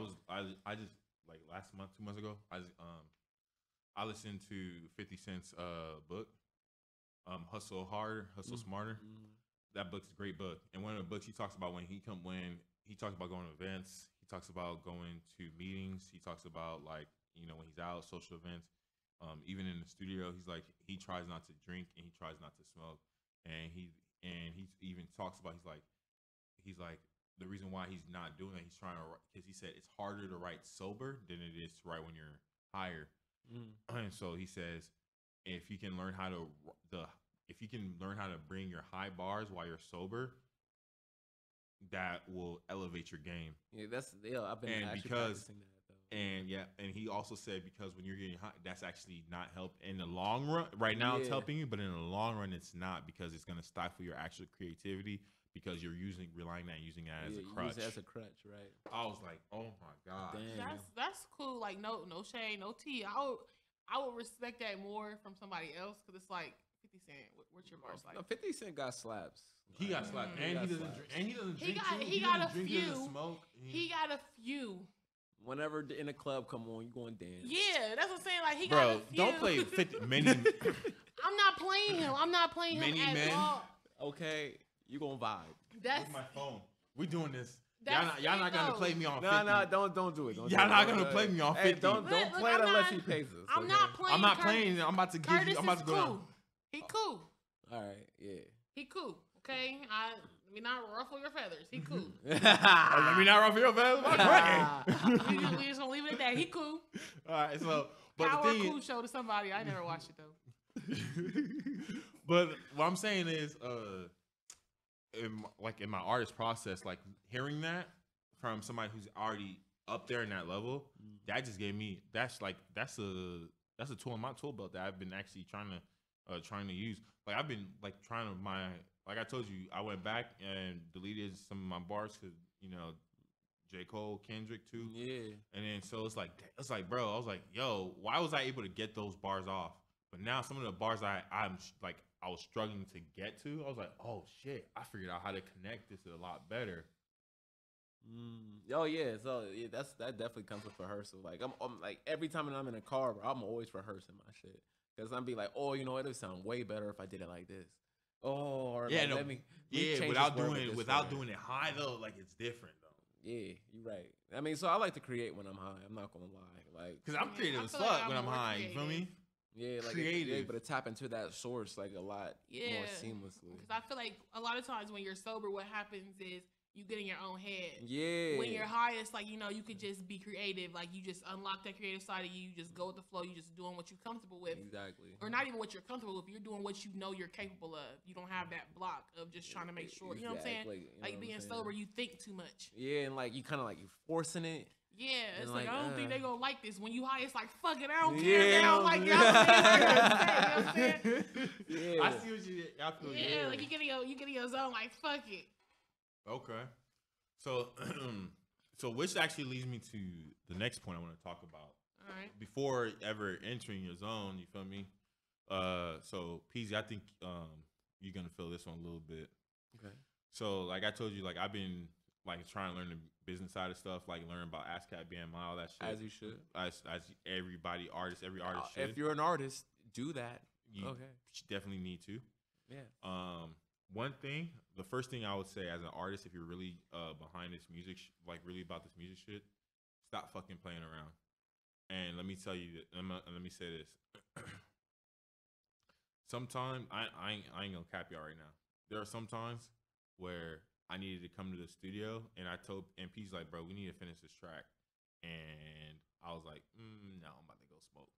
Speaker 2: just like last month, 2 months ago, I listened to 50 Cent's book, Hustle Harder, Hustle Smarter. That book's a great book. And one of the books he talks about when he talks about going to events, he talks about going to meetings, he talks about like, you know, when he's out, social events, even in the studio, he's like, he tries not to drink and he tries not to smoke. And he even talks about, he's like the reason why he's not doing that, he's trying to, because he said it's harder to write sober than it is to write when you're higher. And so he says, if you can learn how to bring your high bars while you're sober, that will elevate your game.
Speaker 1: Yeah, I've been
Speaker 2: And
Speaker 1: actually
Speaker 2: because
Speaker 1: practicing that though.
Speaker 2: and yeah, and he also said because when you're getting high, that's actually not help in the long run. Right now, it's
Speaker 1: Yeah.
Speaker 2: helping you, but in the long run, it's not because it's gonna stifle your actual creativity because you're relying that using that as a
Speaker 1: you
Speaker 2: crutch.
Speaker 1: use it as a crutch, right?
Speaker 2: I was like, oh my god.
Speaker 1: Damn.
Speaker 3: That's cool. Like no shade, no tea. I would respect that more from somebody else because it's like 50 Cent. What's your bars like?
Speaker 1: No, 50 Cent got slaps.
Speaker 2: He got slapped, and he doesn't drink. And he doesn't drink.
Speaker 3: He got a
Speaker 2: drink,
Speaker 3: few.
Speaker 2: He doesn't smoke.
Speaker 3: He got a few.
Speaker 1: Whenever in the club come on, you going to dance.
Speaker 3: Yeah, that's what I'm saying. Like he
Speaker 2: Bro,
Speaker 3: got a few.
Speaker 2: don't play 50 many.
Speaker 3: I'm not playing him. I'm not playing him
Speaker 2: Many
Speaker 3: at
Speaker 2: men.
Speaker 3: all.
Speaker 1: Okay, you gonna vibe.
Speaker 3: That's
Speaker 2: Where's my phone? We doing this.
Speaker 3: That's
Speaker 2: Y'all not gonna
Speaker 3: it,
Speaker 2: play
Speaker 3: though.
Speaker 2: me on 50.
Speaker 1: No, don't do it. Don't
Speaker 2: Y'all
Speaker 1: do
Speaker 2: not
Speaker 1: it.
Speaker 2: gonna play me on 50.
Speaker 1: Hey, don't
Speaker 3: Look,
Speaker 1: play it
Speaker 3: I'm
Speaker 1: unless
Speaker 3: not-
Speaker 1: he pays us.
Speaker 3: I'm
Speaker 1: okay?
Speaker 3: not playing.
Speaker 2: I'm not
Speaker 3: Curtis.
Speaker 2: playing. I'm about to give
Speaker 3: Curtis
Speaker 2: you. I'm about
Speaker 3: is
Speaker 2: to go
Speaker 3: cool.
Speaker 2: down.
Speaker 3: He cool.
Speaker 1: All right, yeah.
Speaker 3: He cool. Okay. Let me not ruffle your feathers. He cool.
Speaker 2: Oh, let me not ruffle your feathers.
Speaker 3: we just gonna leave it at that. He cool.
Speaker 2: All right, so but
Speaker 3: Power
Speaker 2: the thing
Speaker 3: cool show to somebody. I never watched it though.
Speaker 2: but what I'm saying is, in my artist process, like hearing that from somebody who's already up there in that level, that just gave me that's a tool in my tool belt that I've been actually trying to use. Like I've been like trying to like I told you, I went back and deleted some of my bars because J. Cole, Kendrick too.
Speaker 1: Yeah.
Speaker 2: And then so it's like, bro, I was like, yo, why was I able to get those bars off? But now some of the bars I was struggling to get to, I was like, oh shit, I figured out how to connect this a lot better.
Speaker 1: Oh yeah, so yeah, that definitely comes with rehearsal. Like I'm like every time that I'm in a car, bro, I'm always rehearsing my shit because I'm be like, oh, you know what, it would sound way better if I did it like this. Oh, or
Speaker 2: Yeah,
Speaker 1: like,
Speaker 2: no,
Speaker 1: let me
Speaker 2: yeah,
Speaker 1: change
Speaker 2: without
Speaker 1: this word
Speaker 2: doing
Speaker 1: with this
Speaker 2: without
Speaker 1: word.
Speaker 2: doing it high though, like it's different though.
Speaker 1: Yeah, you're right. I mean, so I like to create when I'm high. I'm not gonna lie, like
Speaker 2: Cause I'm
Speaker 3: Yeah,
Speaker 2: creative
Speaker 3: I
Speaker 2: as
Speaker 3: feel like
Speaker 2: fuck
Speaker 3: I'm
Speaker 2: when I'm
Speaker 3: more
Speaker 2: high. You feel me?
Speaker 1: yeah, like
Speaker 2: Creative.
Speaker 1: you're able to tap into that source like a lot more seamlessly.
Speaker 3: Because I feel like a lot of times when you're sober, what happens is you get in your own head.
Speaker 1: Yeah.
Speaker 3: When you're high, it's like, you could just be creative. Like, you just unlock that creative side of you. You just go with the flow. You just doing what you're comfortable with.
Speaker 1: Exactly.
Speaker 3: Or not even what you're comfortable with. You're doing what you know you're capable of. You don't have that block of just trying to make sure. You know what I'm saying?
Speaker 1: Exactly. You know
Speaker 3: Like,
Speaker 1: what
Speaker 3: being
Speaker 1: I'm saying?
Speaker 3: sober, you think too much.
Speaker 1: Yeah, and like you kind of like you forcing it.
Speaker 3: Yeah, it's
Speaker 1: And
Speaker 3: like, I don't think they
Speaker 1: uh,
Speaker 3: gonna like this. When you high, it's like, fuck it, I don't care.
Speaker 1: Yeah.
Speaker 3: They don't like it. I don't care. You know what I'm saying?
Speaker 1: Yeah.
Speaker 2: I see what you did. I feel you.
Speaker 3: Yeah, like you get in your zone, like, fuck it.
Speaker 2: Okay. So, so which actually leads me to the next point I want to talk about.
Speaker 3: All right.
Speaker 2: Before ever entering your zone, you feel me? So Peasy, I think you're gonna feel this one a little bit.
Speaker 1: Okay.
Speaker 2: So, like I told you, like I've been like trying to learn the business side of stuff, like learn about ASCAP, BMI, all that shit.
Speaker 1: As you should.
Speaker 2: As every artist should.
Speaker 1: If you're an artist, do that.
Speaker 2: You
Speaker 1: Okay.
Speaker 2: definitely need to.
Speaker 1: Yeah.
Speaker 2: One thing, the first thing I would say as an artist, if you're really behind this music, like really about this music shit, stop fucking playing around. And let me tell you, let me say this. Sometimes I ain't gonna cap y'all right now. There are some times where I needed to come to the studio, and I told P's like, bro, we need to finish this track, and I was like, no, I'm about to go smoke.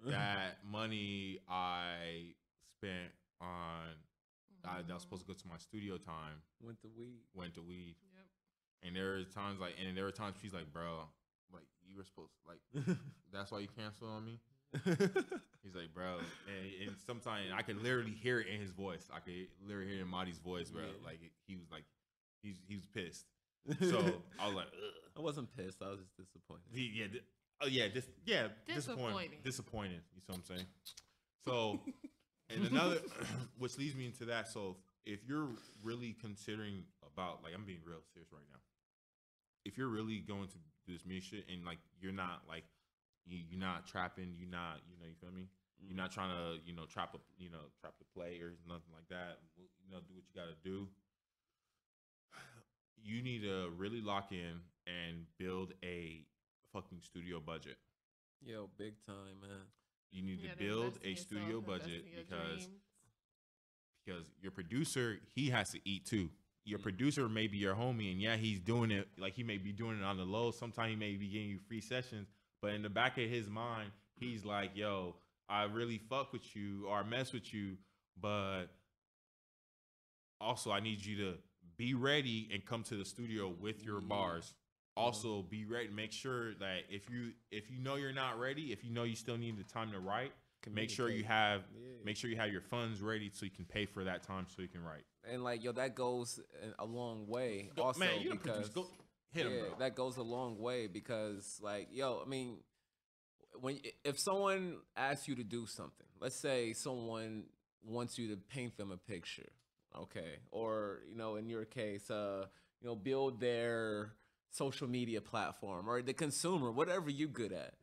Speaker 2: That money I spent on that was supposed to go to my studio time
Speaker 1: Went to weed.
Speaker 3: Yep.
Speaker 2: And there were times she's like, bro, like you were supposed to, like that's why you canceled on me. He's like, bro, and sometimes I could literally hear it in his voice. I could literally hear it in Marty's voice, bro.
Speaker 1: Yeah.
Speaker 2: Like he was like, he was pissed. So I was like, ugh.
Speaker 1: I wasn't pissed. I was just disappointed.
Speaker 3: Disappointing.
Speaker 2: Disappointed. You see what I'm saying? So, and another, which leads me into that. So, if you're really considering about, like, I'm being real serious right now. If you're really going to do this music shit and like you're not like you're not trapping, you're not, you feel me? You're not trying to, trap the play or nothing like that. Do what you got to do. You need to really lock in and build a fucking studio budget.
Speaker 1: Yo, big time, man.
Speaker 2: You need
Speaker 3: Yeah,
Speaker 2: to
Speaker 3: to
Speaker 2: build
Speaker 3: invest in
Speaker 2: a
Speaker 3: yourself,
Speaker 2: studio
Speaker 3: invest
Speaker 2: budget
Speaker 3: in your
Speaker 2: because
Speaker 3: dreams.
Speaker 2: your producer, he has to eat too. Your producer may be your homie, and yeah, he's doing it, like he may be doing it on the low. Sometimes he may be getting you free sessions, but in the back of his mind, he's like, yo, I really fuck with you or mess with you, but also I need you to be ready and come to the studio with your bars. Also, be ready. Make sure that if you know you're not ready, if you know you still need the time to write, make sure you have your funds ready so you can pay for that time so you can write.
Speaker 1: And like, yo, that goes a long way.
Speaker 2: Go,
Speaker 1: also,
Speaker 2: man, you
Speaker 1: because
Speaker 2: go hit him, bro.
Speaker 1: that goes a long way because, like, yo, I mean, if someone asks you to do something, let's say someone wants you to paint them a picture, okay, or in your case, build their social media platform or the consumer, whatever you good at.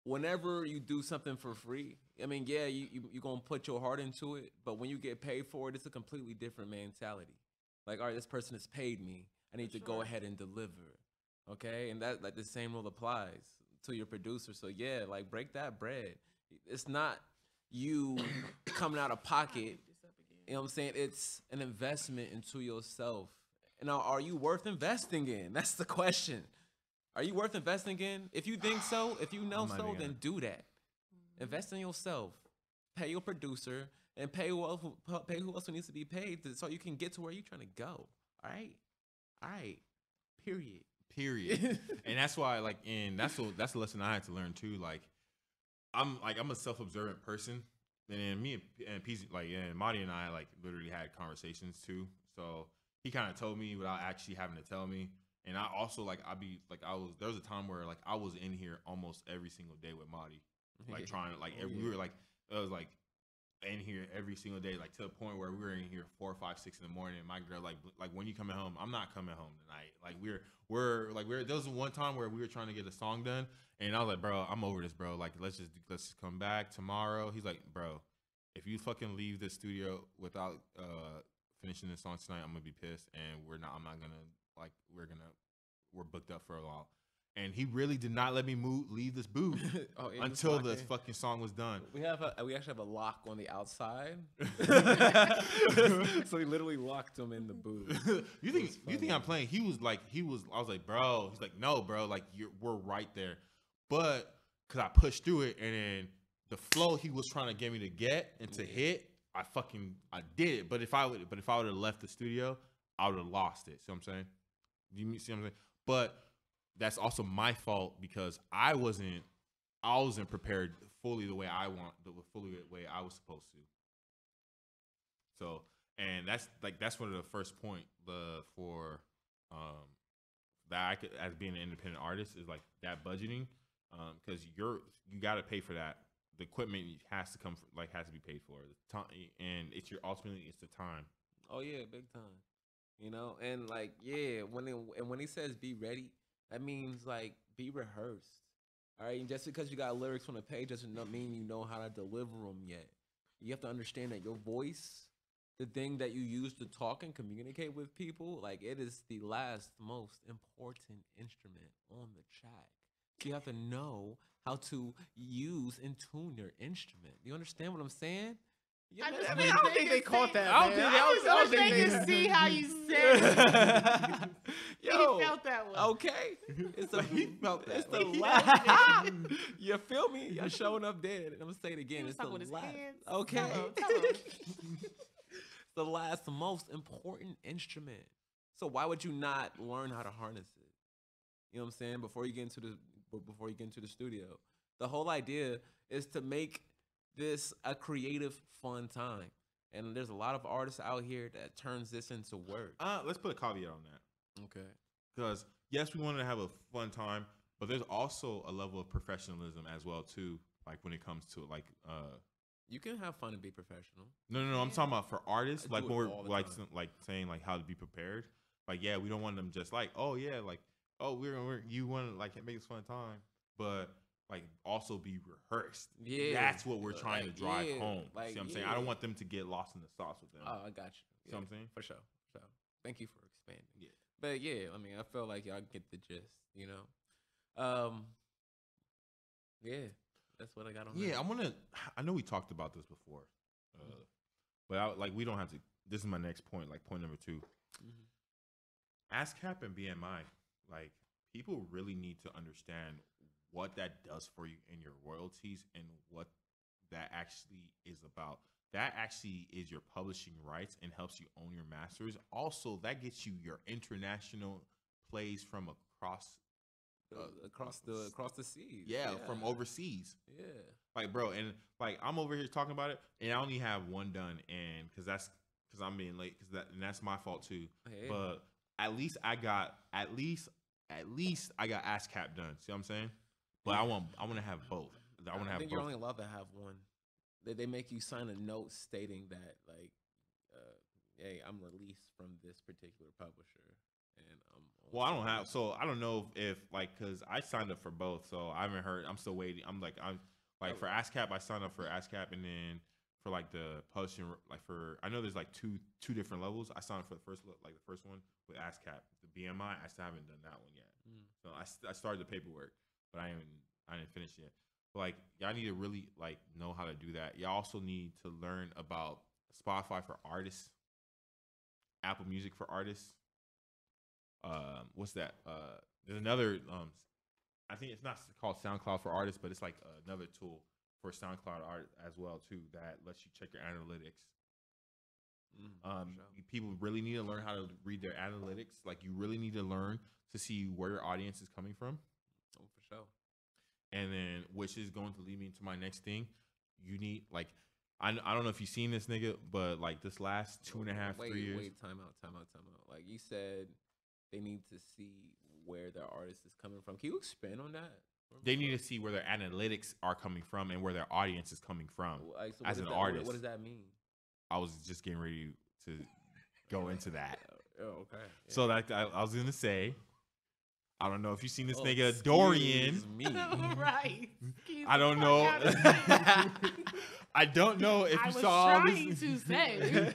Speaker 1: Whenever you do something for free, I mean, yeah, you're going to put your heart into it, but when you get paid for it, it's a completely different mentality. Like, all right, this person has paid me. I need to go ahead and deliver, okay? And that, like, the same rule applies to your producer. So, yeah, like, break that bread. It's not you coming out of pocket, you know what I'm saying? It's an investment into yourself. Now, are you worth investing in? That's the question. Are you worth investing in? If you think so, if you know so, then do that. Invest in yourself. Pay your producer and pay who else needs to be paid so you can get to where you're trying to go. All right. Period.
Speaker 2: And that's why, like, and that's a lesson I had to learn too. Like, I'm a self-observant person, and me and PZ, like, and Marty and I, like, literally had conversations too. So he kind of told me without actually having to tell me. And I also, like, there was a time where, like, I was in here almost every single day with Marty, like, trying to, like, we were, like, it was, like, in here every single day, like, to the point where we were in here 4, 5, 6 in the morning. And my girl, like, when you coming home? I'm not coming home tonight. Like, there was one time where we were trying to get a song done, and I was like, bro, I'm over this, bro. Like, let's just come back tomorrow. He's like, bro, if you fucking leave the studio without finishing the song tonight, I'm gonna be pissed, and I'm not gonna, like, we're booked up for a while. And he really did not let me leave this booth until the fucking song was done.
Speaker 1: We actually have a lock on the outside, so we literally locked him in the booth.
Speaker 2: You think I'm playing? I was like, bro. He's like, no, bro. Like, we're right there, but because I pushed through it, and then the flow he was trying to get me to get and to hit, I did it. But if I would have left the studio, I would have lost it. See what I'm saying? You see what I'm saying? But that's also my fault because I wasn't prepared fully the way I was supposed to. So, and that's one of the first point for that I could, as being an independent artist, is like that budgeting, because you got to pay for that. The equipment has to be paid for. The time, and ultimately it's the time.
Speaker 1: Oh yeah, big time. And like, yeah, when he says be ready, that means, like, be rehearsed. All right, and just because you got lyrics on the page doesn't mean you know how to deliver them yet. You have to understand that your voice, the thing that you use to talk and communicate with people, like, it is the last most important instrument on the track. So you have to know how to use and tune your instrument. You understand what I'm saying?
Speaker 3: I
Speaker 1: don't think they caught that.
Speaker 3: I don't think they can see how you said it.
Speaker 1: Yo,
Speaker 3: he felt that one.
Speaker 1: Okay, he felt that. It's the
Speaker 3: He
Speaker 1: last. You feel me? You're showing up dead. I'm gonna say it again.
Speaker 3: He was
Speaker 1: It's the
Speaker 3: talking with his
Speaker 1: last.
Speaker 3: hands.
Speaker 1: Okay.
Speaker 3: Tell him.
Speaker 1: It's the last, most important instrument. So why would you not learn how to harness it? You know what I'm saying? Before you get into the studio, the whole idea is to make this a creative, fun time. And there's a lot of artists out here that turns this into work.
Speaker 2: Let's put a caveat on that.
Speaker 1: Okay.
Speaker 2: Because yes, we want to have a fun time, but there's also a level of professionalism as well too. Like when it comes to like,
Speaker 1: you can have fun and be professional.
Speaker 2: No. I'm talking about for artists, like when we're like saying like how to be prepared. Like, yeah, we don't want them just like, oh yeah, like, oh you want to like make this fun time, but like also be rehearsed. Yeah, that's what we're trying to drive home. Like, see what I'm saying? I don't want them to get lost in the sauce with them.
Speaker 1: Oh, I got you.
Speaker 2: See what I'm saying?
Speaker 1: For sure. Thank you for expanding. Yeah, but yeah, I mean, I feel like y'all get the gist. Yeah, that's what I got on.
Speaker 2: Yeah, I know we talked about this before, but we don't have to. This is my next point. Like point number 2. Mm-hmm. ASCAP and BMI, like people really need to understand what that does for you in your royalties and what that actually is about. that actually is your publishing rights and helps you own your masters. Also, that gets you your international plays from across
Speaker 1: across the seas.
Speaker 2: yeah, from overseas.
Speaker 1: Yeah.
Speaker 2: Like, bro, and like I'm over here talking about it, and I only have one done, and because I'm being late, and that's my fault too.
Speaker 1: Hey.
Speaker 2: But at least I got ASCAP done. See what I'm saying? But I want to have both. I want to have
Speaker 1: think
Speaker 2: both.
Speaker 1: you're only allowed to have one. They make you sign a note stating that like, hey, I'm released from this particular publisher, and
Speaker 2: well, I don't have, so I don't know if like, cause I signed up for both, so I haven't heard. I'm still waiting. I'm like for ASCAP, I signed up for ASCAP, and then for like the publishing, like for I know there's like two different levels. I signed up for the first one with ASCAP, the BMI. I still haven't done that one yet. So I started the paperwork, but I didn't finish yet. But like y'all need to really like know how to do that. Y'all also need to learn about Spotify for artists, Apple Music for artists. What's that? There's another. I think it's not called SoundCloud for artists, but it's like another tool for SoundCloud art as well too that lets you check your analytics. People really need to learn how to read their analytics. Like you really need to learn to see where your audience is coming from.
Speaker 1: Oh, for sure.
Speaker 2: And then, which is going to lead me into my next thing. You need like, I don't know if you've seen this nigga, but like this last 2.5, 3 years.
Speaker 1: Wait, time out. Like you said, they need to see where their artist is coming from. Can you expand on that?
Speaker 2: They need to see where their analytics are coming from and where their audience is coming from
Speaker 1: Like, so
Speaker 2: as an artist.
Speaker 1: What does that mean?
Speaker 2: I was just getting ready to go into that.
Speaker 1: Oh, okay. Yeah.
Speaker 2: So like I was gonna say, I don't know if you've seen this nigga
Speaker 1: excuse
Speaker 2: Dorian.
Speaker 1: me.
Speaker 3: Right.
Speaker 2: I don't know. I don't know if you saw this.
Speaker 3: To say.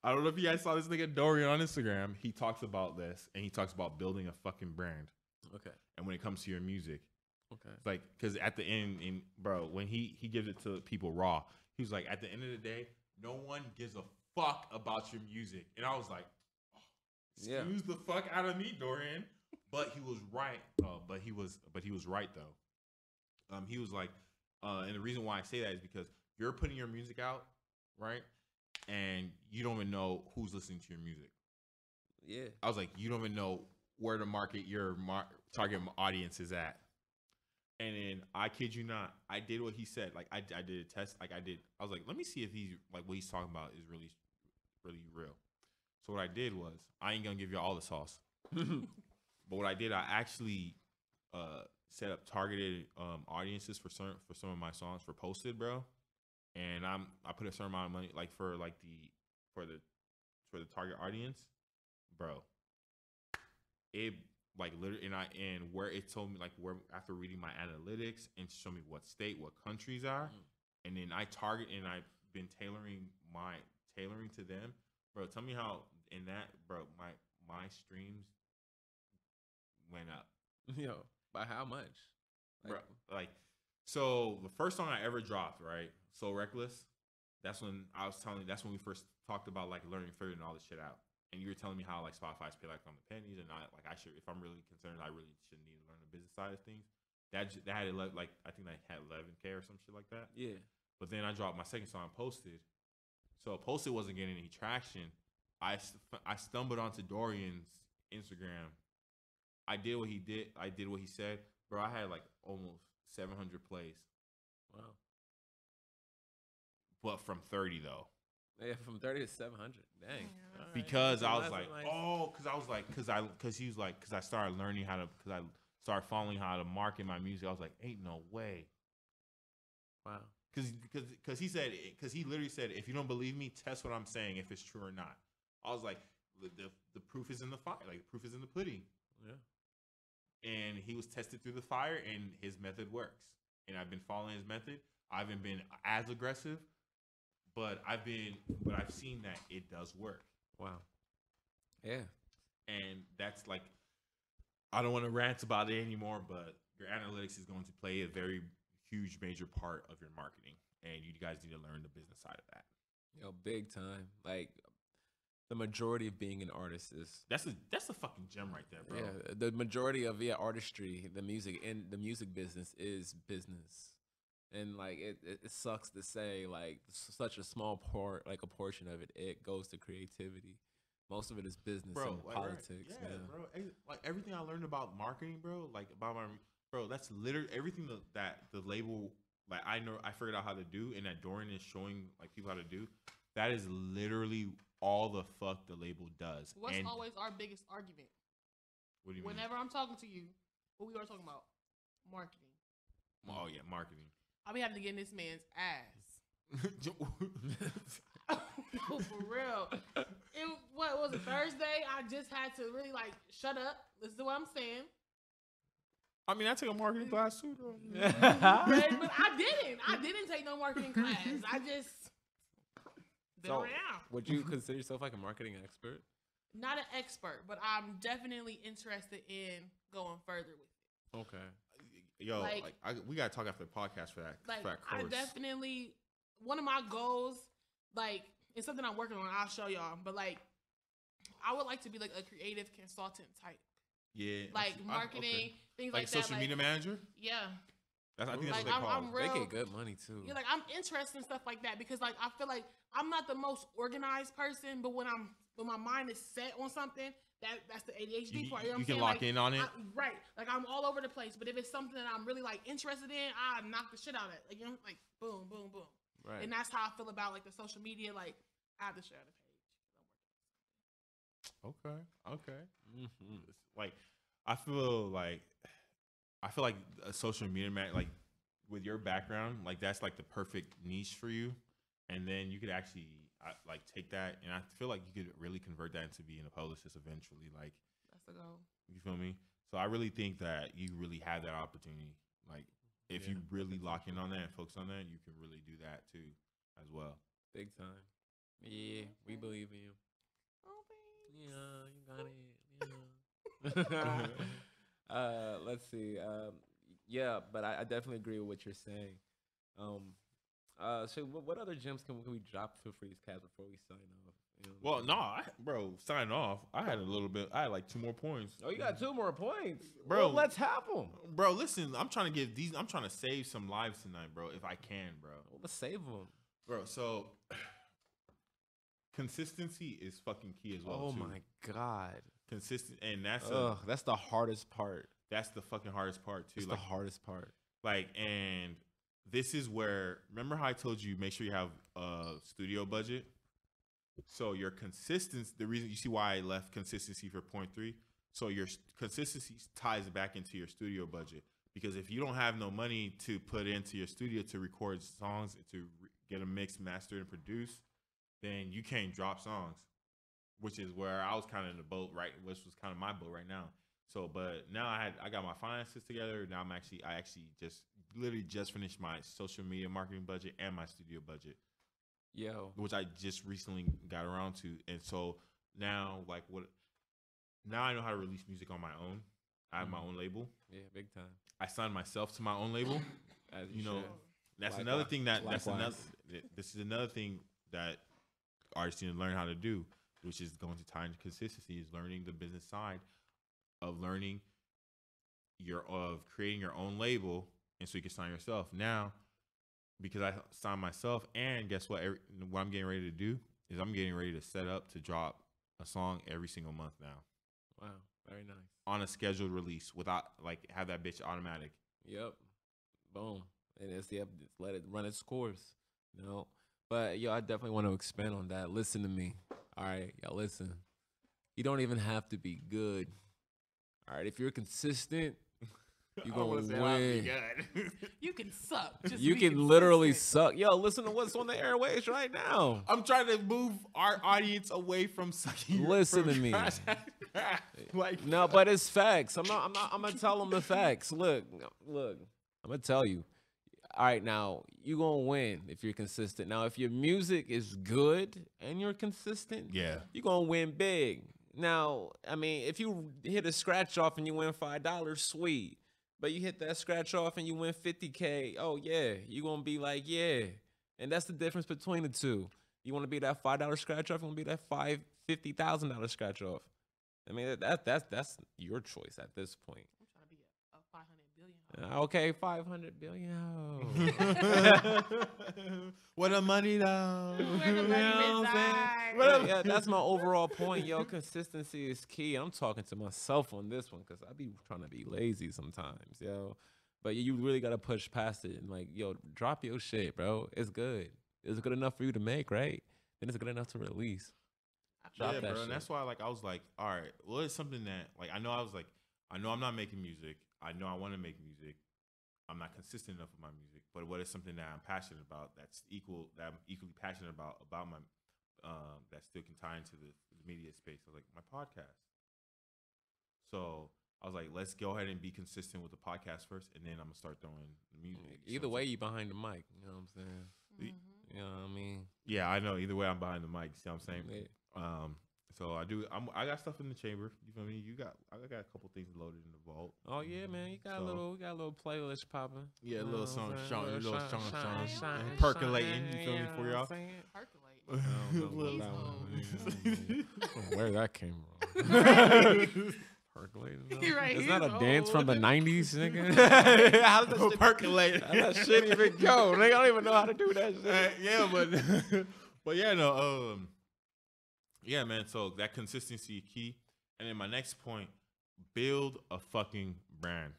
Speaker 2: I don't know if you guys saw this nigga Dorian on Instagram. He talks about this, and he talks about building a fucking brand.
Speaker 1: Okay.
Speaker 2: And when it comes to your music,
Speaker 1: Okay.
Speaker 2: it's like, because at the end, bro, when he gives it to people raw, he was like, at the end of the day, no one gives a fuck about your music. And I was like, excuse the fuck out of me, Dorian. But he was right. But he was right though. He was like, and the reason why I say that is because you're putting your music out, right? And you don't even know who's listening to your music.
Speaker 1: Yeah.
Speaker 2: I was like, you don't even know where to market your target audience is at. And then I kid you not, I did what he said. Like I did a test. I was like, let me see if he's like what he's talking about is really, really real. So what I did was, I ain't gonna give you all the sauce. But what I did, I actually set up targeted audiences for some of my songs for posted, bro. And I put a certain amount of money like for the target audience, bro. It like literally and where it told me like where after reading my analytics and show me what state, what countries are, and then I target and I've been tailoring to them, bro. Tell me how in that, bro, my streams went up.
Speaker 1: Yo, by how much?
Speaker 2: Bro, like, so the first song I ever dropped, right? So Reckless. That's when we first talked about like figuring all this shit out. And you were telling me how like Spotify's pay like on the pennies, and I should, if I'm really concerned, I really should need to learn the business side of things. That had like I think that had 11K or some shit like that.
Speaker 1: Yeah.
Speaker 2: But then I dropped my second song, Posted. So Posted wasn't getting any traction. I stumbled onto Dorian's Instagram. I did what he did. I did what he said, bro. I had like almost 700 plays.
Speaker 1: Wow.
Speaker 2: But from 30 though.
Speaker 1: Yeah, from 30 to 700. Dang.
Speaker 3: Yeah.
Speaker 1: All right.
Speaker 2: Because I was like,
Speaker 1: nice.
Speaker 2: because he was like, because I started learning because I started following how to market my music. I was like, ain't no way.
Speaker 1: Wow.
Speaker 2: Because he said, because he literally said, if you don't believe me, test what I'm saying if it's true or not. I was like, the proof is in the fire. Like, the proof is in the pudding.
Speaker 1: Yeah.
Speaker 2: And he was tested through the fire, and his method works. And I've been following his method. I haven't been as aggressive, but I've seen that it does work.
Speaker 1: Wow. Yeah.
Speaker 2: And that's like, I don't want to rant about it anymore, but your analytics is going to play a very huge major part of your marketing, and you guys need to learn the business side of that.
Speaker 1: Yo, big time. Like, the majority of being an artist is
Speaker 2: that's a fucking gem right there, bro.
Speaker 1: Yeah, the majority of artistry, the music business is business. And like it sucks to say like such a small part, like a portion of it goes to creativity. Most of it is business and
Speaker 2: like,
Speaker 1: politics.
Speaker 2: right.
Speaker 1: Yeah,
Speaker 2: bro. Like everything I learned about marketing, bro. Like about my bro. That's literally everything that the label. Like I figured out how to do, and that Dorian is showing like people how to do. That is literally all the fuck the label does.
Speaker 3: What's always our biggest argument?
Speaker 2: What do you mean?
Speaker 3: Whenever I'm talking to you, what we are talking about? Marketing.
Speaker 2: Oh yeah, marketing.
Speaker 3: I'll be having to get in this man's ass. For real. What was it, Thursday? I just had to really like shut up. Listen to what I'm saying.
Speaker 2: I mean, I took a marketing class too, though.
Speaker 3: But I didn't take no marketing class. I just been around.
Speaker 1: Would you consider yourself like a marketing expert?
Speaker 3: Not an expert, but I'm definitely interested in going further with it.
Speaker 1: Okay.
Speaker 2: Yo, we gotta talk after the podcast for that.
Speaker 3: Like,
Speaker 2: for that course.
Speaker 3: I definitely, one of my goals, like, it's something I'm working on. I'll show y'all, but like, I would like to be like a creative consultant type.
Speaker 2: Yeah.
Speaker 3: Like marketing, things like that.
Speaker 2: Social media manager.
Speaker 3: Yeah.
Speaker 2: I think that's
Speaker 3: like,
Speaker 2: what they call it.
Speaker 1: They get good money too.
Speaker 3: Yeah, like I'm interested in stuff like that because like I feel like I'm not the most organized person, but when my mind is set on something, that's the ADHD part. You know what I'm
Speaker 2: can
Speaker 3: saying?
Speaker 2: lock in on it.
Speaker 3: Right. Like I'm all over the place, but if it's something that I'm really like interested in, I knock the shit out of it. Like, you know, like boom, boom, boom.
Speaker 1: Right.
Speaker 3: And that's how I feel about like the social media. Like I have to share the page.
Speaker 2: Okay. Mm-hmm. Like I feel like a social media man, like with your background, like that's like the perfect niche for you, and then you could actually like take that, and I feel like you could really convert that into being a publicist eventually. Like
Speaker 3: that's the goal.
Speaker 2: You feel me? So I really think that you really have that opportunity. Like if you really lock in on that and focus on that, you can really do that too, as well.
Speaker 1: Big time. Yeah, we believe in you.
Speaker 3: Oh, thanks.
Speaker 1: Yeah, you got it. Yeah. Let's see. Yeah, but I definitely agree with what you're saying. So what other gems can we drop for these cats before we sign off? You know,
Speaker 2: well, no, bro, sign off. I had like 2 more points.
Speaker 1: Oh, you got 2 more points,
Speaker 2: bro.
Speaker 1: Well, let's have them,
Speaker 2: bro. Listen, I'm trying to save some lives tonight, bro. If I can, bro.
Speaker 1: Well, let's save them,
Speaker 2: bro. So consistency is fucking key as well.
Speaker 1: Oh my god,
Speaker 2: consistent, and
Speaker 1: that's the hardest part.
Speaker 2: That's the fucking hardest part too.
Speaker 1: It's the hardest part.
Speaker 2: Like, and this is where, remember how I told you make sure you have a studio budget. So your consistency, the reason you see why I left consistency for 0.3. So your consistency ties back into your studio budget, because if you don't have no money to put into your studio to record songs, to get a mix, master, and produce, then you can't drop songs, which is where I was kind of in the boat, right? Which was kind of my boat right now. So, but now I got my finances together. Now I actually just finished my social media marketing budget and my studio budget. Which I just recently got around to. And so now now I know how to release music on my own. I have my own label.
Speaker 1: Yeah, big time.
Speaker 2: I signed myself to my own label.
Speaker 1: As
Speaker 2: you know,
Speaker 1: should.
Speaker 2: that's another thing this is another thing that artists need to learn how to do, which is going to tie into consistency, is learning the business side of creating your own label, and so you can sign yourself. Now, because I signed myself, and guess what? What I'm getting ready to do is I'm getting ready to set up to drop a song every single month now.
Speaker 1: Wow, very nice.
Speaker 2: On a scheduled release, without have that bitch automatic.
Speaker 1: Yep. Boom. And just let it run its course. You know. But I definitely want to expand on that. Listen to me. All right, y'all listen. You don't even have to be good. All right, if you're consistent, you're going to win.
Speaker 3: You can suck.
Speaker 1: You can literally suck. Yo, listen to what's on the airwaves right now.
Speaker 2: I'm trying to move our audience away from sucking.
Speaker 1: Listen to me. No, but it's facts. I'm gonna tell them the facts. Look. I'm gonna tell you. All right, now you're gonna win if you're consistent. Now, if your music is good and you're consistent, you're gonna win big. Now, I mean, if you hit a scratch off and you win $5, sweet. But you hit that scratch off and you win $50K, oh yeah, you're gonna be like, yeah. And that's the difference between the two. You wanna be that $5 scratch off, you wanna be that $50,000 scratch off. I mean, that's your choice at this point.
Speaker 3: I'm trying to be a 500 billion.
Speaker 1: Okay, 500 billion.
Speaker 2: What the money though?
Speaker 3: Where the money reside.
Speaker 1: Yeah, that's my overall point, yo. Consistency is key. I'm talking to myself on this one because I be trying to be lazy sometimes, yo. But you really gotta push past it and like, yo, drop your shit, bro. It's good. It's good enough for you to make, right? Then it's good enough to release. Drop
Speaker 2: Yeah,
Speaker 1: that
Speaker 2: bro.
Speaker 1: shit.
Speaker 2: And that's why, like, I was like, all right, well, it's something that, like, I know I'm not making music. I know I want to make music. I'm not consistent enough with my music, but what is something that I'm passionate about? That I'm equally passionate about my that still can tie into the media space. I was like, my podcast. So I was like, let's go ahead and be consistent with the podcast first, and then I'm gonna start throwing the music.
Speaker 1: Either way, you behind the mic. You know what I'm saying? You know what I mean?
Speaker 2: Yeah, I know. Either way, I'm behind the mic. See what I'm saying?
Speaker 1: Yeah.
Speaker 2: So I got stuff in the chamber. You feel me? I got a couple things loaded in the vault.
Speaker 1: Oh yeah, man. We got a little playlist popping.
Speaker 2: Yeah, a
Speaker 1: You know
Speaker 2: little
Speaker 1: what
Speaker 2: song,
Speaker 1: I'm saying?
Speaker 2: a little song,
Speaker 3: shine,
Speaker 2: percolating. You feel me?
Speaker 1: Yeah,
Speaker 2: For
Speaker 1: you know
Speaker 2: y'all.
Speaker 1: what I'm saying?
Speaker 3: Percolate.
Speaker 1: I don't know
Speaker 2: Little-
Speaker 1: where that came from. Percolating.
Speaker 3: You're right,
Speaker 1: Is that a
Speaker 3: he's
Speaker 1: dance from the
Speaker 3: old.
Speaker 1: 90s, nigga? How does that shit
Speaker 2: Percolate.
Speaker 1: How that shit even go? They don't even know how to do that shit.
Speaker 2: Yeah, but yeah, no, yeah, man. So that consistency key. And then my next point, build a fucking brand.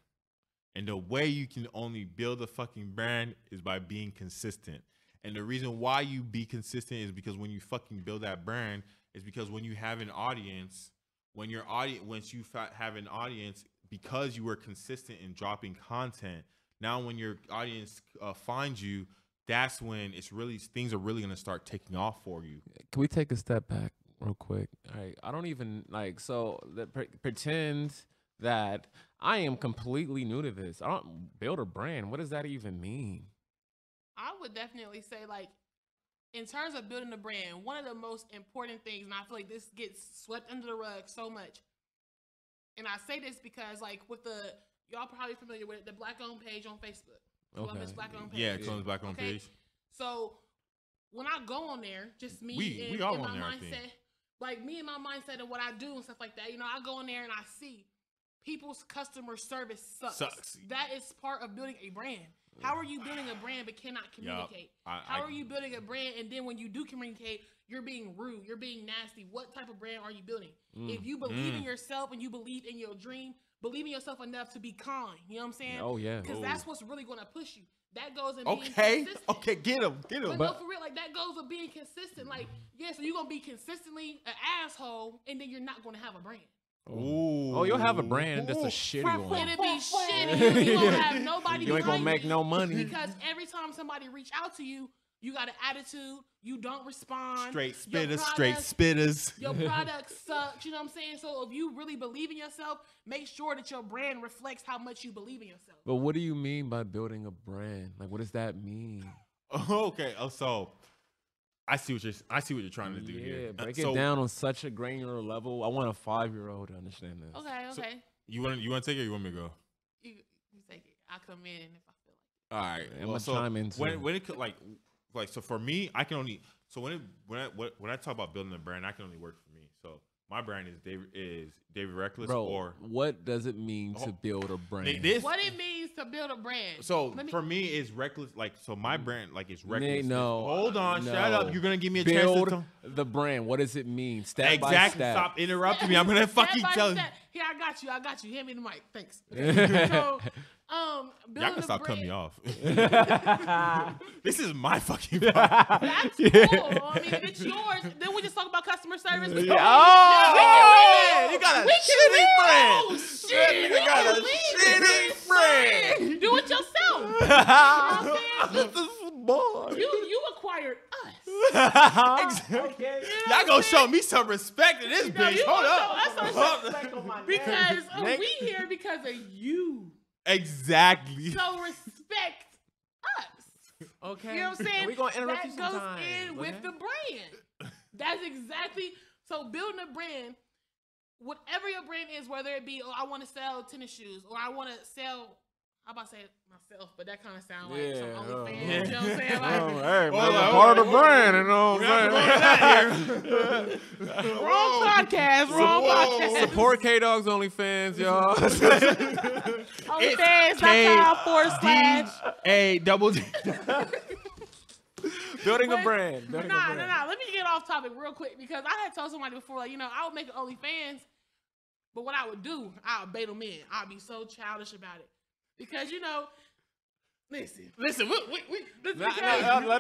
Speaker 2: And the way you can only build a fucking brand is by being consistent. And the reason why you be consistent is because when you fucking build that brand is because when you have an audience, once you have an audience, because you were consistent in dropping content, now when your audience finds you, that's when things are really going to start taking off for you.
Speaker 1: Can we take a step back real quick? All right. I don't even pretend that I am completely new to this. I don't build a brand. What does that even mean?
Speaker 3: I would definitely say, like, in terms of building a brand, one of the most important things, and I feel like this gets swept under the rug so much, and I say this because, like, y'all probably familiar with it, the Black Owned page on Facebook. Columbus Black Owned page.
Speaker 2: Yeah, Columbus Black Owned page.
Speaker 3: So when I go on there, just me
Speaker 2: We all
Speaker 3: and
Speaker 2: on
Speaker 3: my
Speaker 2: there, I think.
Speaker 3: mindset, like me and my mindset and what I do and stuff like that, you know, I go in there and I see people's customer service sucks. That is part of building a brand. How are you building a brand but cannot communicate? How are you building a brand and then when you do communicate, you're being rude, you're being nasty? What type of brand are you building? If you believe in yourself and you believe in your dream, believe in yourself enough to be kind. You know what I'm saying?
Speaker 1: Oh, yeah.
Speaker 3: Because that's what's really going to push you. That goes in being consistent.
Speaker 2: Okay, get him.
Speaker 3: But no, for real, like that goes with being consistent. Like, yeah, so you're going to be consistently an asshole and then you're not going to have a brand.
Speaker 2: Ooh.
Speaker 1: Oh, you'll have a brand that's a shitty one.
Speaker 3: It'll be shitty. You won't have nobody
Speaker 1: You ain't gonna
Speaker 3: behind
Speaker 1: make
Speaker 3: you
Speaker 1: no money.
Speaker 3: because every time somebody reach out to you, you got an attitude. You don't respond.
Speaker 2: Straight
Speaker 3: Your
Speaker 2: spitters,
Speaker 3: product-
Speaker 2: straight spitters.
Speaker 3: Your product sucks. You know what I'm saying? So if you really believe in yourself, make sure that your brand reflects how much you believe in yourself.
Speaker 1: But what do you mean by building a brand? Like, what does that mean?
Speaker 2: Okay, so I see what you're trying to do here.
Speaker 1: Yeah, break
Speaker 2: So
Speaker 1: it down on such a granular level. I want a 5-year-old to understand this.
Speaker 3: Okay.
Speaker 2: So- You want to take it or you want me to go?
Speaker 3: You take it. I come in if I feel like
Speaker 2: All right.
Speaker 1: I'm gonna chime in too.
Speaker 2: when it could like so for me, I can only when I talk about building a brand, I can only work for me. So my brand is David Reckless.
Speaker 1: Bro,
Speaker 2: or
Speaker 1: what does it mean to build a brand?
Speaker 2: this.
Speaker 3: what it means to build a brand.
Speaker 2: So for me, it's reckless. Like so, my brand like is reckless.
Speaker 1: No,
Speaker 2: hold on,
Speaker 1: no.
Speaker 2: shut up. You're gonna give me a
Speaker 1: build
Speaker 2: chance to
Speaker 1: the brand. What does it mean? Step
Speaker 2: exactly.
Speaker 1: by step.
Speaker 2: Stop interrupting me. I'm gonna fucking
Speaker 3: Step by
Speaker 2: tell you.
Speaker 3: step. Here, I got you. Hand me the mic. Thanks. So,
Speaker 2: Y'all
Speaker 3: building
Speaker 2: can
Speaker 3: a
Speaker 2: stop cutting me
Speaker 3: brand-
Speaker 2: off. This is my fucking podcast.
Speaker 3: That's cool. I mean, if it's yours, then we just talk about customer service.
Speaker 1: Yeah. Oh,
Speaker 2: you got a
Speaker 3: We
Speaker 2: shitty
Speaker 3: can
Speaker 2: brand.
Speaker 3: Oh, shit.
Speaker 2: You got a shitty brand.
Speaker 3: Do it yourself. You know what I'm saying?
Speaker 2: This is boy.
Speaker 3: You acquired us.
Speaker 2: Okay. Y'all gonna show me some respect in this
Speaker 3: No,
Speaker 2: bitch.
Speaker 3: you
Speaker 2: Hold
Speaker 3: gonna
Speaker 2: up.
Speaker 3: show us some
Speaker 2: Hold
Speaker 3: respect
Speaker 2: up.
Speaker 3: Because
Speaker 2: Nigga.
Speaker 3: we here because of you.
Speaker 2: Exactly.
Speaker 3: So respect us.
Speaker 1: Okay.
Speaker 3: You know what I'm saying?
Speaker 1: We gonna interrupt
Speaker 3: that
Speaker 1: you
Speaker 3: goes
Speaker 1: sometime.
Speaker 3: in with the brand. That's exactly. So building a brand, whatever your brand is, whether it be, oh, I want to sell tennis shoes, or I want to sell I'm about to say it myself, but that kind of sounds like
Speaker 1: Yeah,
Speaker 3: some OnlyFans.
Speaker 1: yeah.
Speaker 3: You know what I'm saying? Like,
Speaker 1: Hey, man,
Speaker 2: Hold on,
Speaker 1: part of the
Speaker 2: hold on.
Speaker 1: brand, you know what I'm saying?
Speaker 3: wrong podcast, wrong podcast.
Speaker 1: Support KDAWG OnlyFans, y'all.
Speaker 3: OnlyFans.com/.
Speaker 1: Building a
Speaker 3: But-
Speaker 1: brand.
Speaker 3: But
Speaker 1: Building a
Speaker 3: nah.
Speaker 1: brand.
Speaker 3: Let me get off topic real quick because I had told somebody before, like, I would make an OnlyFans, but what I would do, I would bait them in. I'd be so childish about it because listen. Listen,
Speaker 1: Let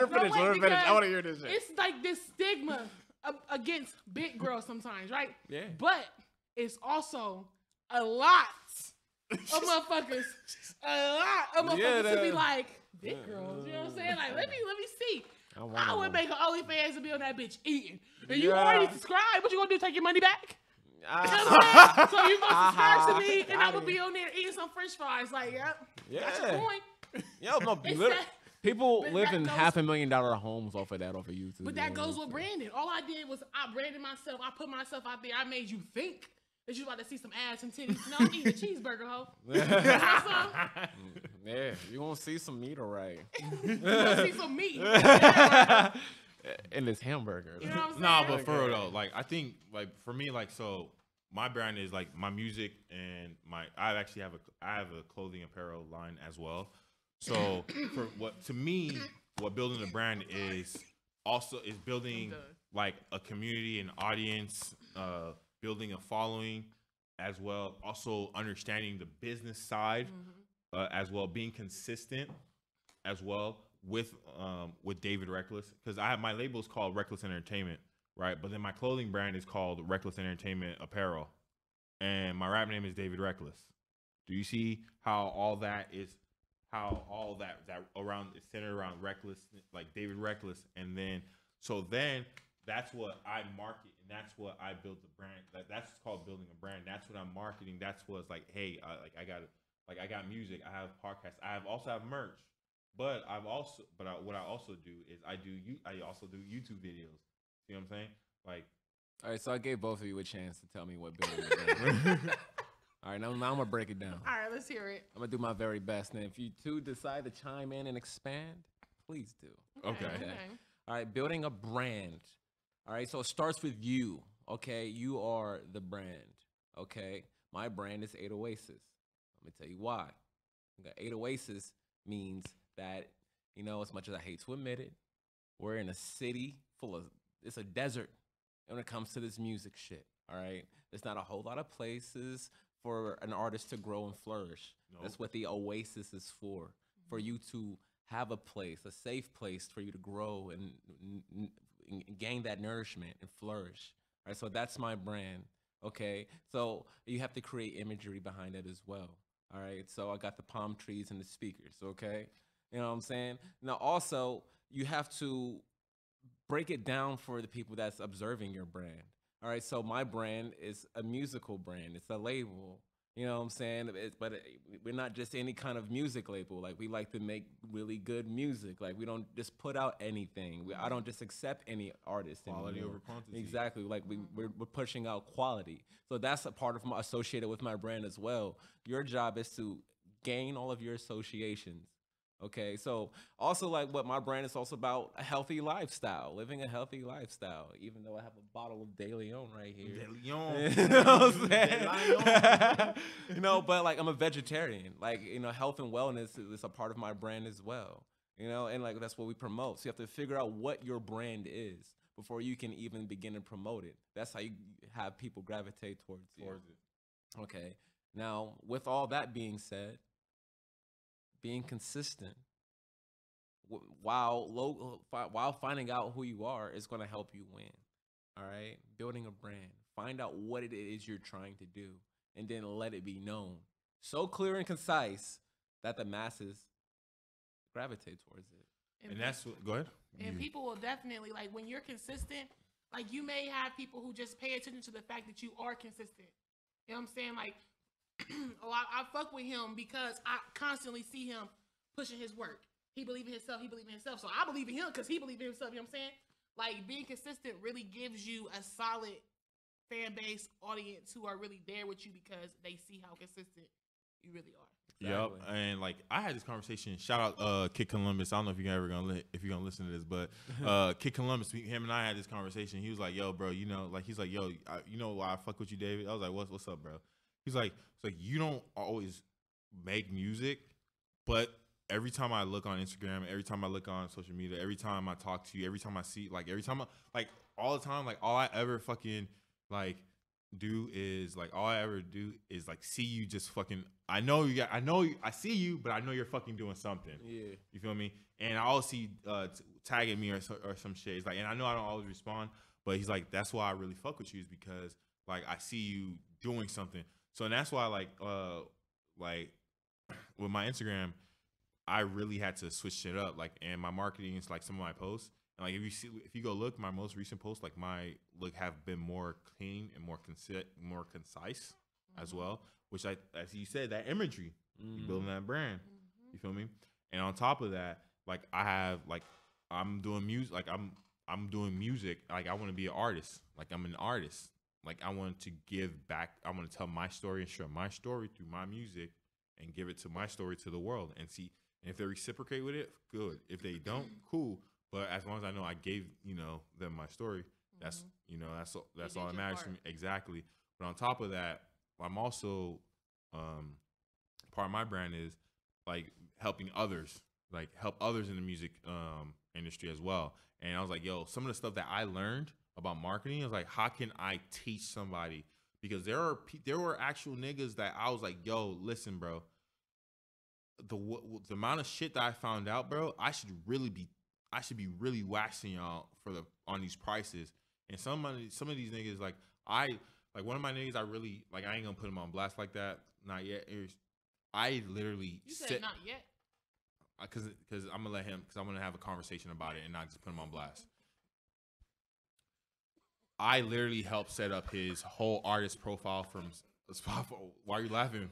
Speaker 1: her finish. Let her finish. I want to hear this shit.
Speaker 3: It's like this stigma against big girls sometimes, right?
Speaker 1: Yeah.
Speaker 3: But it's also a lot of motherfuckers. To be like big girls. You know what I'm saying? Like, let me see. I would make an OnlyFans and be on that bitch eating. And you already subscribed. What you gonna do? Take your money back? You know what I'm saying? So you gonna subscribe to me, and I will be on there eating some French fries. Like, that's your point.
Speaker 1: Yo, no, people live in $500,000 homes off of YouTube.
Speaker 3: But that goes with branding. All I did was I branded myself. I put myself out there. I made you think that you about to see some ass and titties. No, I'm eating a cheeseburger, ho.
Speaker 1: Yeah, you won't see some meat, alright.
Speaker 3: You gonna see some meat.
Speaker 1: In this hamburger.
Speaker 3: You know what I'm saying?
Speaker 2: Nah, but for real though, like I think, like for me, like so, my brand is like my music and I actually have a clothing apparel line as well. So for what building a brand is building like a community, an audience, building a following as well. Also understanding the business side as well, being consistent as well with David Reckless, because I have my label is called Reckless Entertainment, right? But then my clothing brand is called Reckless Entertainment Apparel, and my rap name is David Reckless. Do you see how all that around is centered around Reckless, like David Reckless, and then that's what I market, and that's what I build the brand. That's called building a brand. That's what I'm marketing. That's what's like, hey, I got music. I have podcasts. I also have merch. But what I also do is I also do YouTube videos. You know what I'm saying? Like,
Speaker 1: all right, so I gave both of you a chance to tell me what building a brand. All right, now I'm gonna break it down.
Speaker 3: All right, let's hear it.
Speaker 1: I'm gonna do my very best, and if you two decide to chime in and expand, please do.
Speaker 2: Okay.
Speaker 1: All right, building a brand. All right, so it starts with you. Okay, you are the brand. Okay, my brand is 8 Oasis. Let me tell you why. 8 Oasis means that, as much as I hate to admit it, we're in a city it's a desert when it comes to this music shit, all right? There's not a whole lot of places for an artist to grow and flourish. Nope. That's what the Oasis is for you to have a place, a safe place for you to grow and gain that nourishment and flourish, all right? So that's my brand, okay? So you have to create imagery behind it as well, all right? So I got the palm trees and the speakers, okay? You know what I'm saying? Now, also, you have to break it down for the people that's observing your brand. All right, so my brand is a musical brand. It's a label. You know what I'm saying? But we're not just any kind of music label. Like, we like to make really good music. Like, we don't just put out anything. I don't just accept any artist
Speaker 2: Quality
Speaker 1: anymore.
Speaker 2: over quantity.
Speaker 1: Exactly. Like, we're pushing out quality. So that's a part of associated with my brand as well. Your job is to gain all of your associations. Okay, so also, like, what my brand is also about, a healthy lifestyle, living a healthy lifestyle, even though I have a bottle of De Leon right here.
Speaker 2: De Leon.
Speaker 1: You know what I'm saying? But like, I'm a vegetarian. Like, health and wellness is a part of my brand as well. And like, that's what we promote. So you have to figure out what your brand is before you can even begin to promote it. That's how you have people gravitate towards it. Okay, now with all that being said, being consistent while finding out who you are is going to help you win. All right, building a brand, find out what it is you're trying to do, and then let it be known so clear and concise that the masses gravitate towards it.
Speaker 2: And that's what, go ahead.
Speaker 3: And people will definitely, like, when you're consistent, like, you may have people who just pay attention to the fact that you are consistent. You know what I'm saying? Like, I fuck with him because I constantly see him pushing his work. He believes in himself. So I believe in him because he believes in himself. You know what I'm saying? Like, being consistent really gives you a solid fan base, audience who are really there with you because they see how consistent you really are.
Speaker 2: Yep, and like I had this conversation. Shout out Kid Columbus. I don't know if you're gonna listen to this, but Kid Columbus, him and I had this conversation. He was like, "Yo, bro, you know, like he's like, yo, you know why I fuck with you, David?" I was like, "What's up, bro?" He's like, "It's like you don't always make music, but every time I look on Instagram, every time I look on social media, every time I talk to you, every time I see, like every time I like all the time, like all I ever fucking like." All I ever do is like see you just fucking. I see you, but I know you're fucking doing something.
Speaker 1: Yeah,
Speaker 2: you feel me? And I always see tagging me or some shit. It's like, and I know I don't always respond, but he's like, that's why I really fuck with you is because like I see you doing something. So and that's why like with my Instagram, I really had to switch shit up. Like, and my marketing is like some of my posts. And like if you go look, my most recent posts, like my look have been more clean and more concise as well. Which as you said, that imagery, you building that brand. You feel me? And on top of that, like I have like I'm doing music. Like I'm doing music. Like I want to be an artist. Like I'm an artist. Like I want to give back. I want to tell my story and share my story through my music, and give it to my story to the world and see. And if they reciprocate with it, good. If they don't, cool. But as long as I know I gave, them my story, that's all that matters to me. Exactly. But on top of that, I'm also part of my brand is like helping others, like help others in the music industry as well. And I was like, yo, some of the stuff that I learned about marketing is like, how can I teach somebody? Because there were actual niggas that I was like, yo, listen, bro, the amount of shit that I found out, bro, I should be really waxing y'all on these prices. And some of these niggas, like one of my niggas, I really like. I ain't gonna put him on blast like that. Not yet. I literally
Speaker 3: said not yet.
Speaker 2: Because I'm gonna let him. Because I'm gonna have a conversation about it and not just put him on blast. I literally helped set up his whole artist profile from Spotify. Why are you laughing?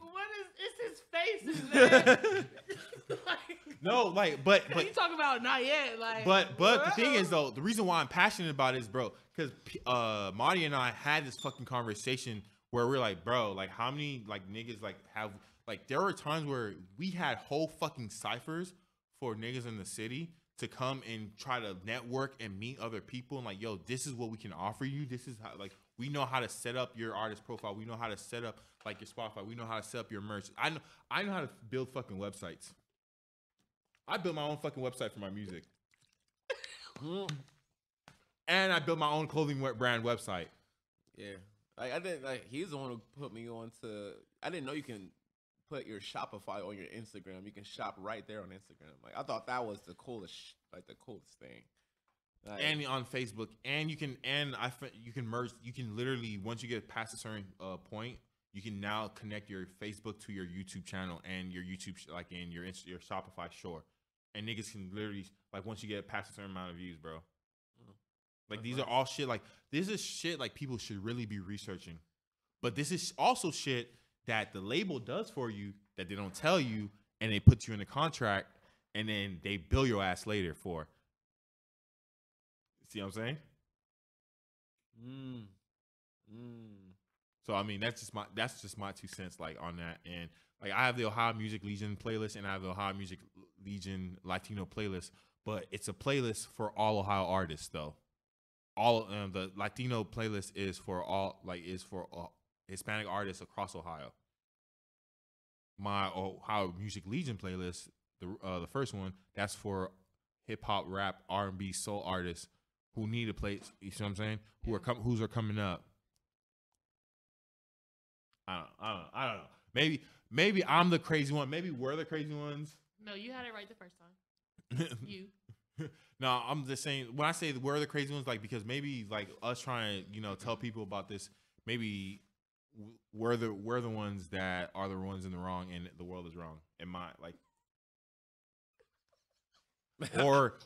Speaker 3: It's his face, man.
Speaker 2: No, like, but
Speaker 3: you talk about not yet, like.
Speaker 2: But the thing is though, the reason why I'm passionate about it is, bro, because Marty and I had this fucking conversation where we're like, bro, like how many like niggas like have like there were times where we had whole fucking ciphers for niggas in the city to come and try to network and meet other people and like, yo, this is what we can offer you. This is how like we know how to set up your artist profile. We know how to set up like your Spotify. We know how to set up your merch. I know how to build fucking websites. I built my own fucking website for my music. And I built my own clothing brand website.
Speaker 1: Yeah. Like I didn't like he's the one who put me on to I didn't know you can put your Shopify on your Instagram. You can shop right there on Instagram. Like I thought that was the coolest thing. Like,
Speaker 2: and on Facebook, and you can merge. You can literally once you get past a certain point, you can now connect your Facebook to your YouTube channel and your YouTube like in your Shopify store, and niggas can literally like once you get past a certain amount of views, bro. Like these are all shit. Like this is shit like people should really be researching, but this is also shit that the label does for you that they don't tell you, and they put you in a contract, and then they bill your ass later for. See what I'm saying? So I mean that's just my 2 cents like on that. And like I have the Ohio Music Legion playlist and I have the Ohio Music Legion Latino playlist, but it's a playlist for all Ohio artists though. All the Latino playlist is for Hispanic artists across Ohio. My Ohio Music Legion playlist, the first one, that's for hip hop, rap, R&B, soul artists who need a place. You see what I'm saying? Who's are coming up. I don't know. Maybe I'm the crazy one. Maybe we're the crazy ones.
Speaker 3: No, you had it right the first time. You.
Speaker 2: No, I'm just saying when I say we're the crazy ones, like because maybe like us trying to tell people about this, maybe we're the ones that are the ones in the wrong and the world is wrong.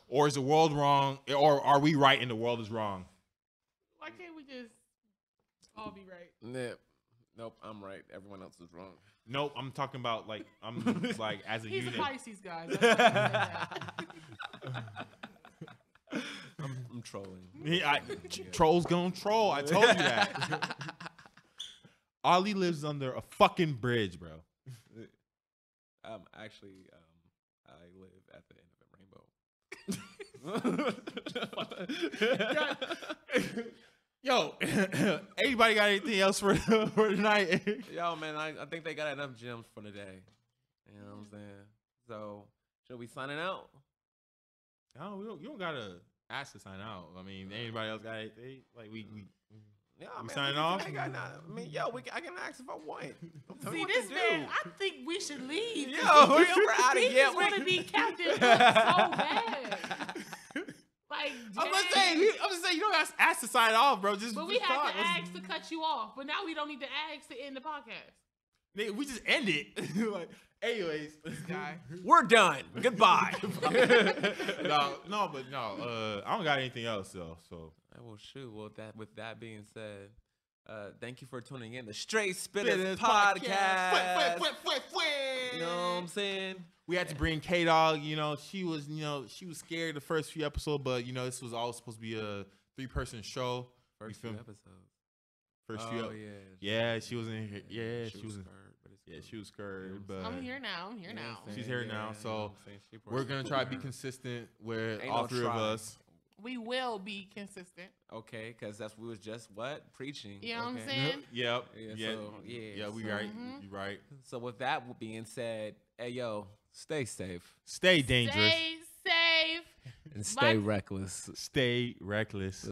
Speaker 2: Or is the world wrong? Or are we right and the world is wrong?
Speaker 3: Why can't we just all be right?
Speaker 1: Yeah. Nope, I'm right. Everyone else is wrong.
Speaker 2: Nope, I'm talking about like I'm like as a
Speaker 3: He's
Speaker 2: unit.
Speaker 3: He's a Pisces guy. That's why I said that.
Speaker 1: I'm trolling.
Speaker 2: Trolls gonna troll. I told you that. Ollie lives under a fucking bridge, bro.
Speaker 1: Actually, I live at the end of a rainbow.
Speaker 2: Yo, anybody got anything else for tonight?
Speaker 1: Yo, man, I think they got enough gems for the day. You know what I'm saying? So, should we signing out?
Speaker 2: No, you don't gotta ask to sign out. I mean, anybody else got anything? Like we
Speaker 1: Yeah,
Speaker 2: we
Speaker 1: man,
Speaker 2: signing off?
Speaker 1: I mean, yo, I can ask if I want. Tell me
Speaker 3: See,
Speaker 1: what
Speaker 3: this
Speaker 1: to
Speaker 3: man,
Speaker 1: do.
Speaker 3: I think we should leave.
Speaker 1: Yo, we're out of
Speaker 3: He
Speaker 1: here.
Speaker 3: just want to be Captain Hook so bad. Like,
Speaker 2: I'm gonna
Speaker 3: dang.
Speaker 2: say you don't gotta ask to sign off, bro. Just
Speaker 3: But we
Speaker 2: just
Speaker 3: have
Speaker 2: talk.
Speaker 3: to ask to cut you off. But now we don't need to ask to end the podcast.
Speaker 2: Nigga, we just end it. Like, anyways,
Speaker 3: Guy.
Speaker 1: We're done. Goodbye.
Speaker 2: no, I don't got anything else though. So
Speaker 1: Well, shoot. Well, with that being said, thank you for tuning in to Straight Spittaz podcast. You know what I'm saying?
Speaker 2: We had to bring KDAWG. You know, she was scared the first few episodes, but you know, this was all supposed to be a 3-person show.
Speaker 1: First few episodes.
Speaker 2: First few.
Speaker 1: Oh,
Speaker 2: Yeah, she was in here. Yeah,
Speaker 1: she was scared, but it's cool.
Speaker 2: she was scared, but
Speaker 3: I'm here now.
Speaker 1: You know what I'm
Speaker 2: She's
Speaker 1: saying?
Speaker 2: here now,
Speaker 1: Yeah,
Speaker 2: so
Speaker 1: you know what I'm saying? She
Speaker 2: we're gonna try to be
Speaker 1: her.
Speaker 2: consistent with
Speaker 1: Ain't
Speaker 2: all
Speaker 1: no
Speaker 2: 3 of
Speaker 1: try.
Speaker 2: us.
Speaker 3: We will be consistent.
Speaker 1: Okay, because we was just what? Preaching.
Speaker 3: You know what I'm
Speaker 1: Okay.
Speaker 3: saying?
Speaker 2: Yep.
Speaker 1: Yeah,
Speaker 2: Yeah.
Speaker 1: so, yeah,
Speaker 2: Yeah. We
Speaker 1: so-
Speaker 2: right.
Speaker 3: Mhm.
Speaker 2: You right.
Speaker 1: So with that being said, hey yo, stay safe
Speaker 2: Stay dangerous.
Speaker 3: Stay safe.
Speaker 1: and
Speaker 3: stay
Speaker 1: reckless.
Speaker 2: Stay reckless.